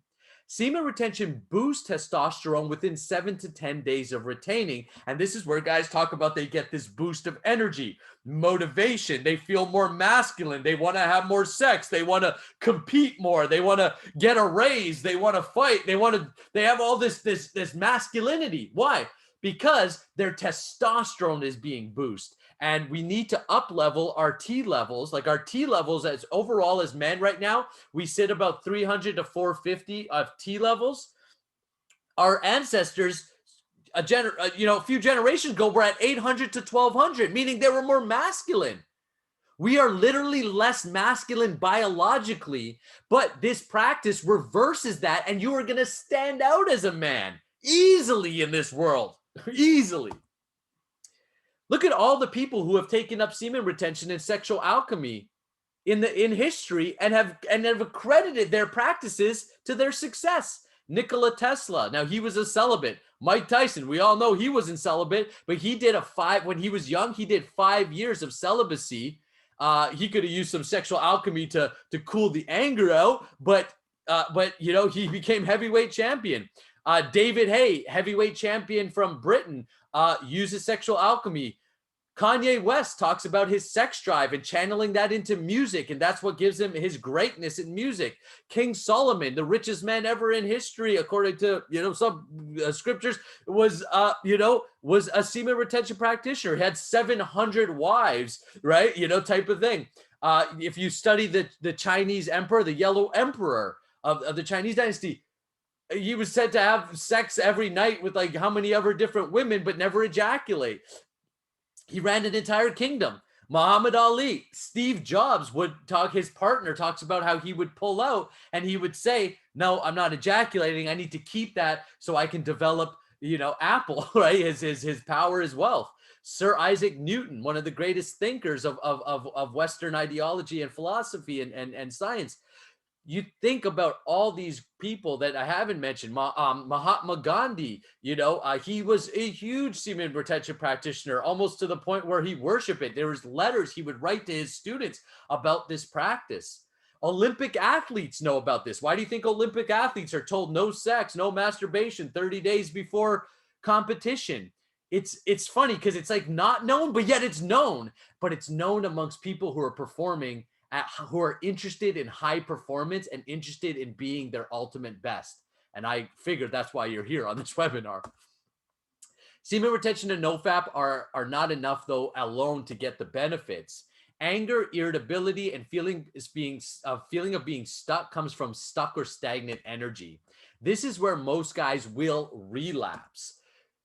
Semen retention boosts testosterone within 7 to 10 days of retaining. And this is where guys talk about they get this boost of energy, motivation. They feel more masculine. They want to have more sex. They want to compete more. They want to get a raise. They want to fight. They have all this masculinity. Why? Because their testosterone is being boosted. And we need to up level our T levels. Like our T levels as overall as men right now, we sit about 300 to 450 of T levels. Our ancestors, a few generations ago, were at 800 to 1200, meaning they were more masculine. We are literally less masculine biologically, but this practice reverses that, and you are going to stand out as a man easily in this world. Easily. Look at all the people who have taken up semen retention and sexual alchemy in history and have accredited their practices to their success. Nikola Tesla. Now he was a celibate. Mike Tyson, we all know he wasn't celibate, but he did when he was young, he did 5 years of celibacy. He could have used some sexual alchemy to cool the anger out, but you know, he became heavyweight champion. David Hay, heavyweight champion from Britain, uses sexual alchemy. Kanye West talks about his sex drive and channeling that into music, and that's what gives him his greatness in music. King Solomon, the richest man ever in history, according to some scriptures, was a semen retention practitioner. He had 700 wives, right? Type of thing. If you study the Chinese emperor, the Yellow Emperor of the Chinese dynasty, he was said to have sex every night with like how many other different women, but never ejaculate. He ran an entire kingdom. Muhammad Ali, Steve Jobs would talk, his partner talks about how he would pull out and he would say, no, I'm not ejaculating. I need to keep that so I can develop, Apple, right? His power, his wealth. Sir Isaac Newton, one of the greatest thinkers of Western ideology and philosophy and science. You think about all these people that I haven't mentioned. Mahatma Gandhi, he was a huge semen retention practitioner, almost to the point where he worshiped it. There was letters he would write to his students about this practice. Olympic athletes know about this. Why do you think Olympic athletes are told no sex, no masturbation 30 days before competition? It's funny because it's like not known, but yet it's known. But it's known amongst people who are performing, who are interested in high performance and interested in being their ultimate best. And I figured that's why you're here on this webinar. Semen retention and nofap are not enough, though, alone to get the benefits. Anger, irritability, and feeling of being stuck comes from stuck or stagnant energy. This is where most guys will relapse.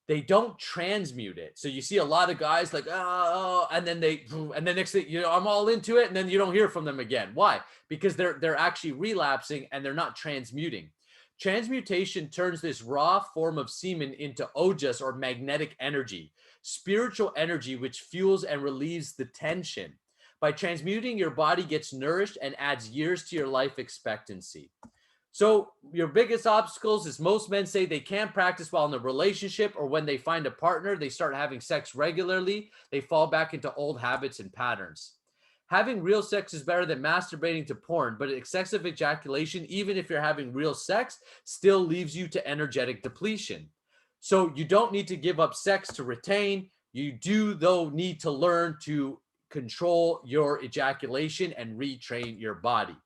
They don't transmute it. So you see a lot of guys like, oh, and then next thing, I'm all into it. And then you don't hear from them again. Why? Because they're actually relapsing and they're not transmuting. Transmutation turns this raw form of semen into ojas, or magnetic energy, spiritual energy, which fuels and relieves the tension. By transmuting, your body gets nourished and adds years to your life expectancy. So your biggest obstacles is most men say they can't practice while in a relationship, or when they find a partner, they start having sex regularly, they fall back into old habits and patterns. Having real sex is better than masturbating to porn, but excessive ejaculation, even if you're having real sex, still leaves you to energetic depletion. So you don't need to give up sex to retain. You do, though, need to learn to control your ejaculation and retrain your body.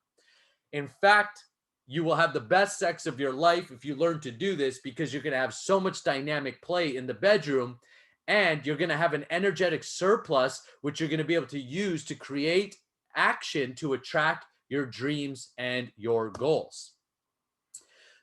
In fact, you will have the best sex of your life if you learn to do this, because you're going to have so much dynamic play in the bedroom, and you're going to have an energetic surplus, which you're going to be able to use to create action to attract your dreams and your goals.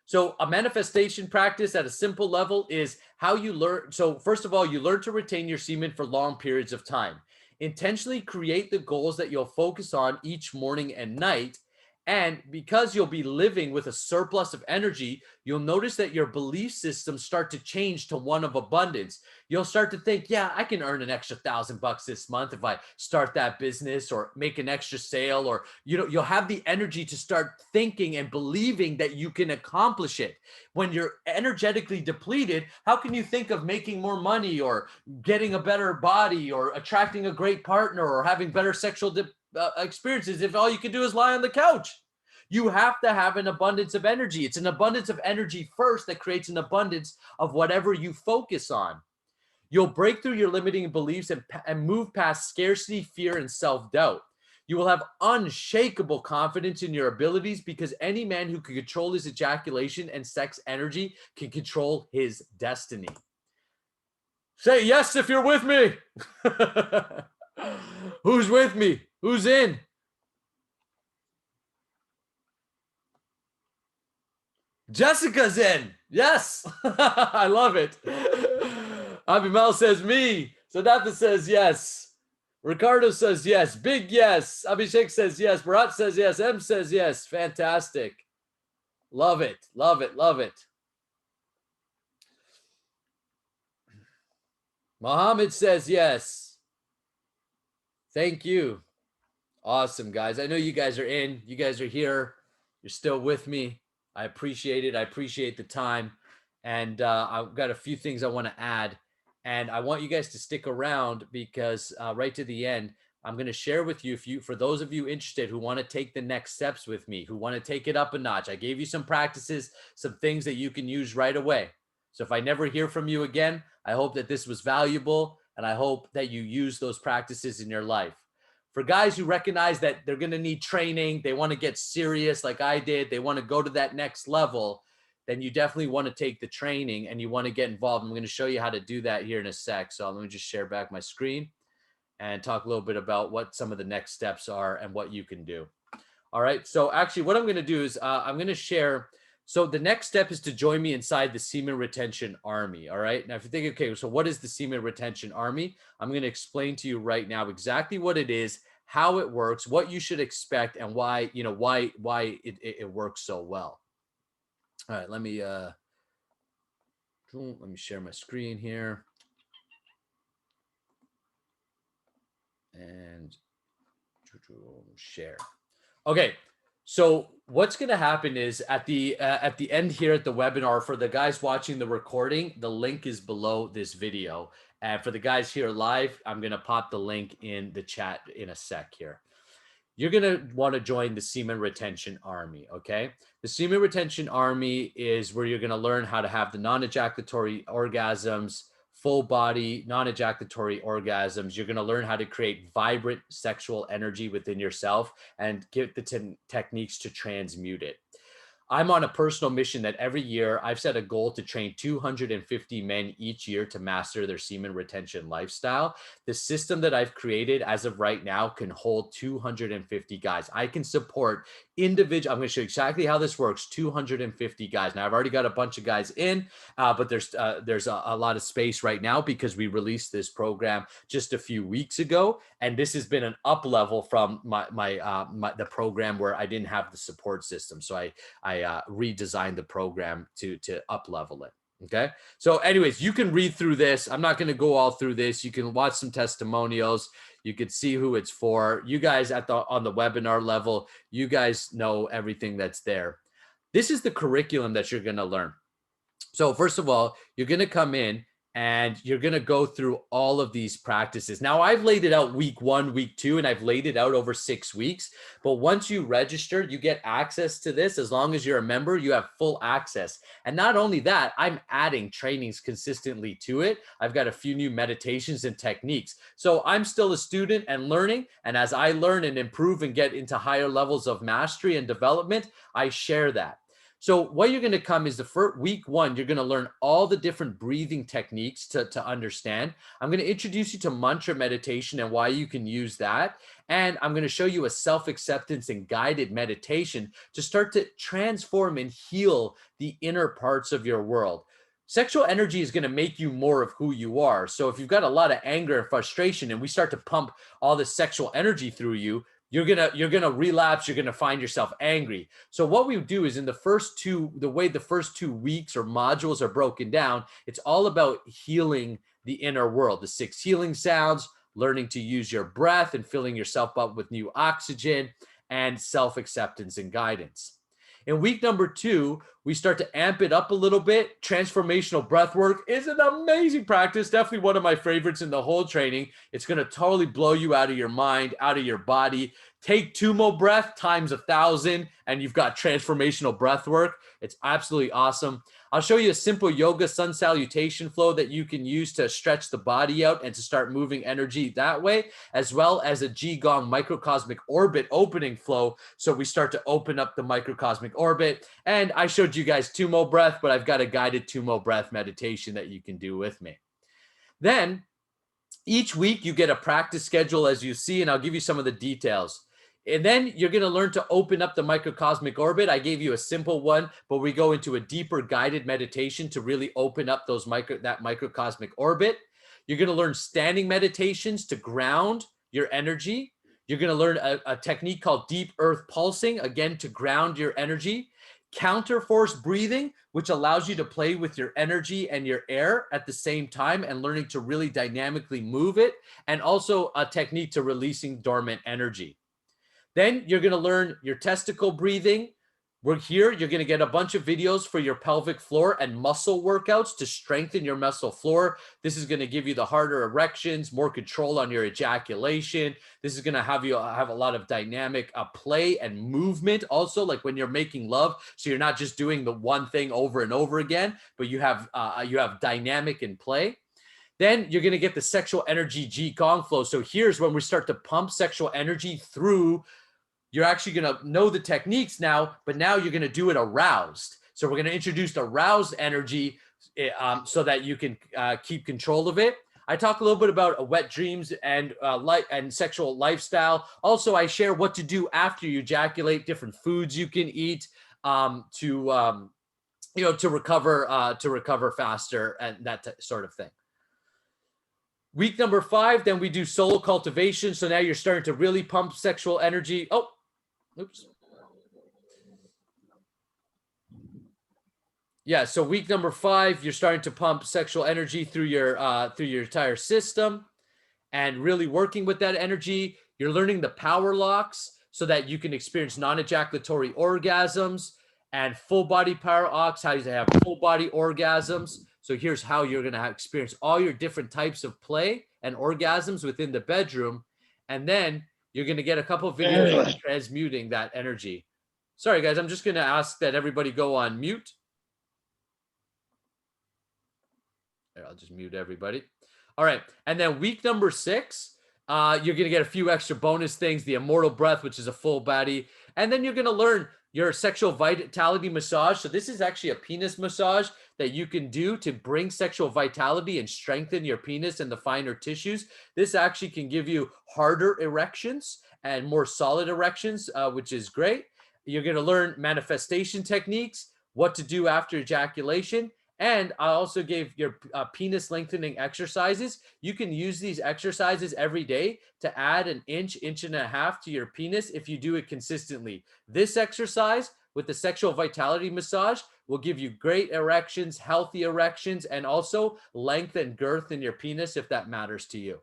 So a manifestation practice at a simple level is how you learn. So first of all, you learn to retain your semen for long periods of time. Intentionally create the goals that you'll focus on each morning and night. And because you'll be living with a surplus of energy, you'll notice that your belief systems start to change to one of abundance. You'll start to think, yeah, I can earn an extra $1,000 this month if I start that business or make an extra sale, or, you'll have the energy to start thinking and believing that you can accomplish it. When you're energetically depleted, how can you think of making more money or getting a better body or attracting a great partner or having better sexual experiences if all you can do is lie on the couch? You have to have an abundance of energy. It's an abundance of energy first that creates an abundance of whatever you focus on. You'll break through your limiting beliefs and move past scarcity, fear, and self-doubt. You will have unshakable confidence in your abilities, because any man who can control his ejaculation and sex energy can control his destiny. Say yes if you're with me. Who's with me? Who's in? Jessica's in. Yes. I love it. Abimael says me. Sadatha says yes. Ricardo says yes. Big yes. Abhishek says yes. Bharat says yes. M says yes. Fantastic. Love it. Love it. Love it. Mohammed says yes. Thank you. Awesome, guys. I know you guys are in. You guys are here. You're still with me. I appreciate it. I appreciate the time. And I've got a few things I want to add. And I want you guys to stick around because right to the end, I'm going to share with you, for those of you interested who want to take the next steps with me, who want to take it up a notch. I gave you some practices, some things that you can use right away. So if I never hear from you again, I hope that this was valuable and I hope that you use those practices in your life. For guys who recognize that they're going to need training, they want to get serious like I did, they want to go to that next level, then you definitely want to take the training and you want to get involved. I'm going to show you how to do that here in a sec. So let me just share back my screen and talk a little bit about what some of the next steps are and what you can do. All right. So actually what I'm going to do is I'm going to share. So the next step is to join me inside the Semen Retention Army. All right. Now, if you think, okay, so what is the Semen Retention Army? I'm going to explain to you right now exactly what it is, how it works, what you should expect, and why, why it works so well. All right. Let me share my screen here. And share. Okay. So what's going to happen is at the end here at the webinar, for the guys watching the recording, the link is below this video. And for the guys here live, I'm going to pop the link in the chat in a sec here. You're going to want to join the Semen Retention Army, okay? The Semen Retention Army is where you're going to learn how to have the non-ejaculatory orgasms, full body, non-ejaculatory orgasms. You're going to learn how to create vibrant sexual energy within yourself and get the techniques to transmute it. I'm on a personal mission that every year I've set a goal to train 250 men each year to master their semen retention lifestyle. The system that I've created as of right now can hold 250 guys. I can support individual. I'm going to show you exactly how this works. 250 guys. Now I've already got a bunch of guys in, but there's a lot of space right now because we released this program just a few weeks ago, and this has been an up level from the program where I didn't have the support system. So I redesigned the program to up level it. Okay. So anyways, you can read through this. I'm not going to go all through this. You can watch some testimonials. You can see who it's for. You guys on the webinar level, you guys know everything that's there. This is the curriculum that you're going to learn. So first of all, you're going to come in and you're going to go through all of these practices. Now, I've laid it out week 1, week 2, and I've laid it out over 6 weeks. But once you register, you get access to this. As long as you're a member, you have full access. And not only that, I'm adding trainings consistently to it. I've got a few new meditations and techniques. So I'm still a student and learning. And as I learn and improve and get into higher levels of mastery and development, I share that. So what you're going to come is the first week 1, you're going to learn all the different breathing techniques to understand. I'm going to introduce you to mantra meditation and why you can use that. And I'm going to show you a self-acceptance and guided meditation to start to transform and heal the inner parts of your world. Sexual energy is going to make you more of who you are. So if you've got a lot of anger and frustration and we start to pump all this sexual energy through you, you're gonna relapse. You're gonna find yourself angry. So what we do is in the way the first 2 weeks or modules are broken down, it's all about healing the inner world, the 6 healing sounds, learning to use your breath and filling yourself up with new oxygen, and self-acceptance and guidance. In week number 2, we start to amp it up a little bit. Transformational breath work is an amazing practice. Definitely one of my favorites in the whole training. It's going to totally blow you out of your mind, out of your body. Take Tumo breath times 1,000 and you've got transformational breath work. It's absolutely awesome. I'll show you a simple yoga sun salutation flow that you can use to stretch the body out and to start moving energy that way, as well as a Qigong microcosmic orbit opening flow. So we start to open up the microcosmic orbit. And I showed you guys Tumo breath, but I've got a guided Tumo breath meditation that you can do with me. Then each week you get a practice schedule as you see, and I'll give you some of the details. And then you're going to learn to open up the microcosmic orbit. I gave you a simple one, but we go into a deeper guided meditation to really open up that microcosmic orbit. You're going to learn standing meditations to ground your energy. You're going to learn a technique called deep earth pulsing, again, to ground your energy. Counterforce breathing, which allows you to play with your energy and your air at the same time and learning to really dynamically move it. And also a technique to releasing dormant energy. Then you're going to learn your testicle breathing. We're here. You're going to get a bunch of videos for your pelvic floor and muscle workouts to strengthen your muscle floor. This is going to give you the harder erections, more control on your ejaculation. This is going to have you have a lot of dynamic play and movement also, like when you're making love. So you're not just doing the one thing over and over again, but you have dynamic and play. Then you're going to get the sexual energy Qigong flow. So here's when we start to pump sexual energy through. You're actually going to know the techniques now, but now you're going to do it aroused. So we're going to introduce aroused energy so that you can keep control of it. I talk a little bit about wet dreams and sexual lifestyle. Also, I share what to do after you ejaculate, different foods you can eat to recover faster and that sort of thing. Week number 5, then we do solo cultivation. So now you're starting to really pump sexual energy. Oh, oops. Yeah, so week number 5, you're starting to pump sexual energy through your entire system and really working with that energy. You're learning the power locks so that you can experience non-ejaculatory orgasms and full body power locks, how you have full body orgasms. So here's how you're going to experience all your different types of play and orgasms within the bedroom. And then you're going to get a couple of videos on transmuting that energy. Sorry, guys, I'm just going to ask that everybody go on mute. There, I'll just mute everybody. All right. And then week number 6, you're going to get a few extra bonus things, the immortal breath, which is a full body. And then you're going to learn your sexual vitality massage. So this is actually a penis massage that you can do to bring sexual vitality and strengthen your penis and the finer tissues. This actually can give you harder erections and more solid erections, which is great. You're going to learn manifestation techniques, what to do after ejaculation. And I also gave your penis lengthening exercises. You can use these exercises every day to add an inch and a half to your penis if you do it consistently. This exercise with the sexual vitality massage will give you great erections, healthy erections, and also length and girth in your penis if that matters to you.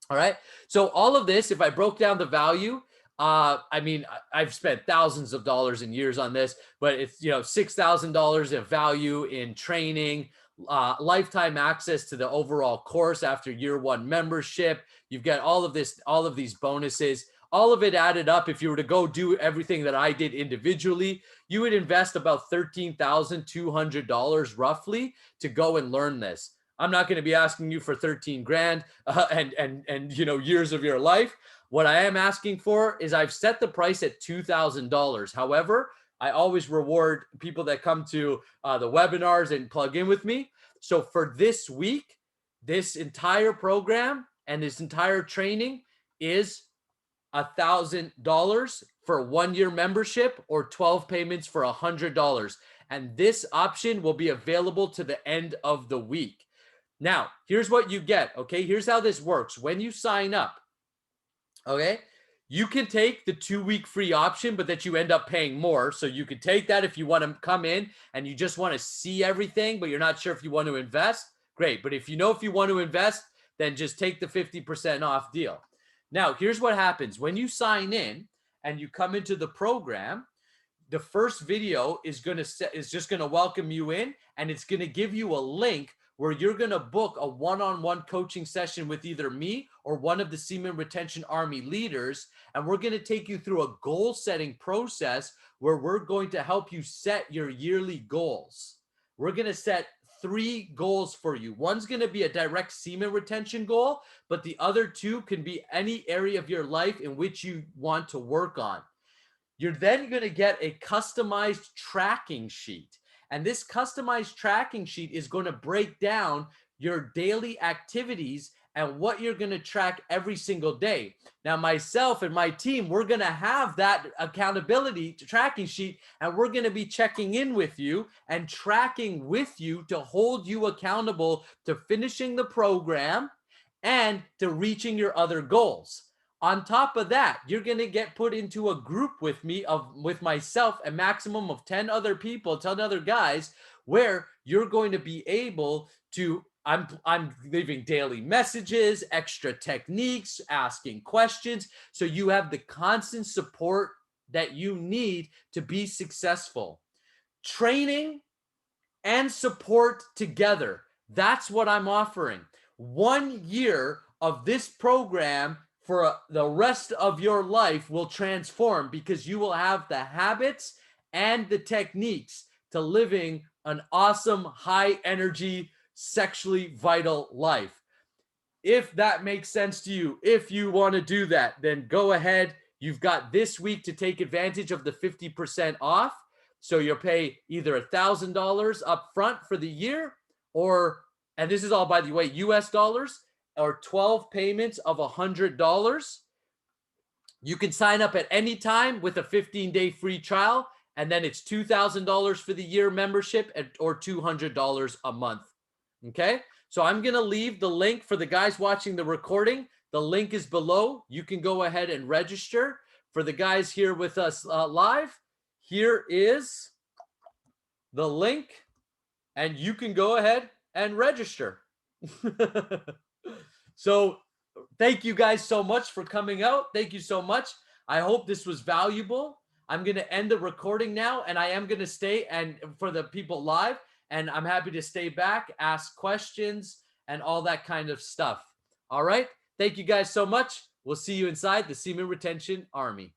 All right. So all of this, if I broke down the value, I mean, I've spent thousands of dollars in years on this, but it's, $6,000 of value in training, lifetime access to the overall course after year 1 membership. You've got all of these bonuses, all of it added up. If you were to go do everything that I did individually, you would invest about $13,200 roughly to go and learn this. I'm not going to be asking you for 13 grand and years of your life. What I am asking for is I've set the price at $2,000. However, I always reward people that come to the webinars and plug in with me. So for this week, this entire program and this entire training is $1,000 for a 1-year membership or 12 payments for $100. And this option will be available to the end of the week. Now, here's what you get. Okay, here's how this works. When you sign up, okay, you can take the 2-week free option, but that you end up paying more. So you could take that if you want to come in and you just want to see everything, but you're not sure if you want to invest. Great. But if you want to invest, then just take the 50% off deal. Now, here's what happens. When you sign in and you come into the program, the first video is just going to welcome you in, and it's going to give you a link where you're going to book a one-on-one coaching session with either me or one of the Semen Retention Army leaders. And we're going to take you through a goal setting process where we're going to help you set your yearly goals. We're going to set 3 goals for you. One's going to be a direct semen retention goal, but the other 2 can be any area of your life in which you want to work on. You're then going to get a customized tracking sheet. And this customized tracking sheet is going to break down your daily activities and what you're going to track every single day. Now, myself and my team, we're going to have that accountability tracking sheet, and we're going to be checking in with you and tracking with you to hold you accountable to finishing the program and to reaching your other goals. On top of that, you're going to get put into a group with me, with myself, a maximum of 10 other people, 10 other guys, where you're going to be able to I'm leaving daily messages, extra techniques, asking questions. So you have the constant support that you need to be successful. Training and support together. That's what I'm offering. 1 year of this program for the rest of your life will transform because you will have the habits and the techniques to living an awesome, high energy, sexually vital life. If that makes sense to you, if you want to do that, then go ahead. You've got this week to take advantage of the 50% off. So you'll pay either $1,000 up front for the year, or, and this is all, by the way, US dollars, or 12 payments of $100. You can sign up at any time with a 15-day free trial, and then it's $2,000 for the year membership or $200 a month. Okay, so I'm going to leave the link for the guys watching the recording. The link is below. You can go ahead and register. For the guys here with us live, here is the link, and you can go ahead and register. So thank you guys so much for coming out. Thank you so much. I hope this was valuable. I'm going to end the recording now, and I am going to stay and for the people live, and I'm happy to stay back, ask questions, and all that kind of stuff. All right. Thank you guys so much. We'll see you inside the Semen Retention Army.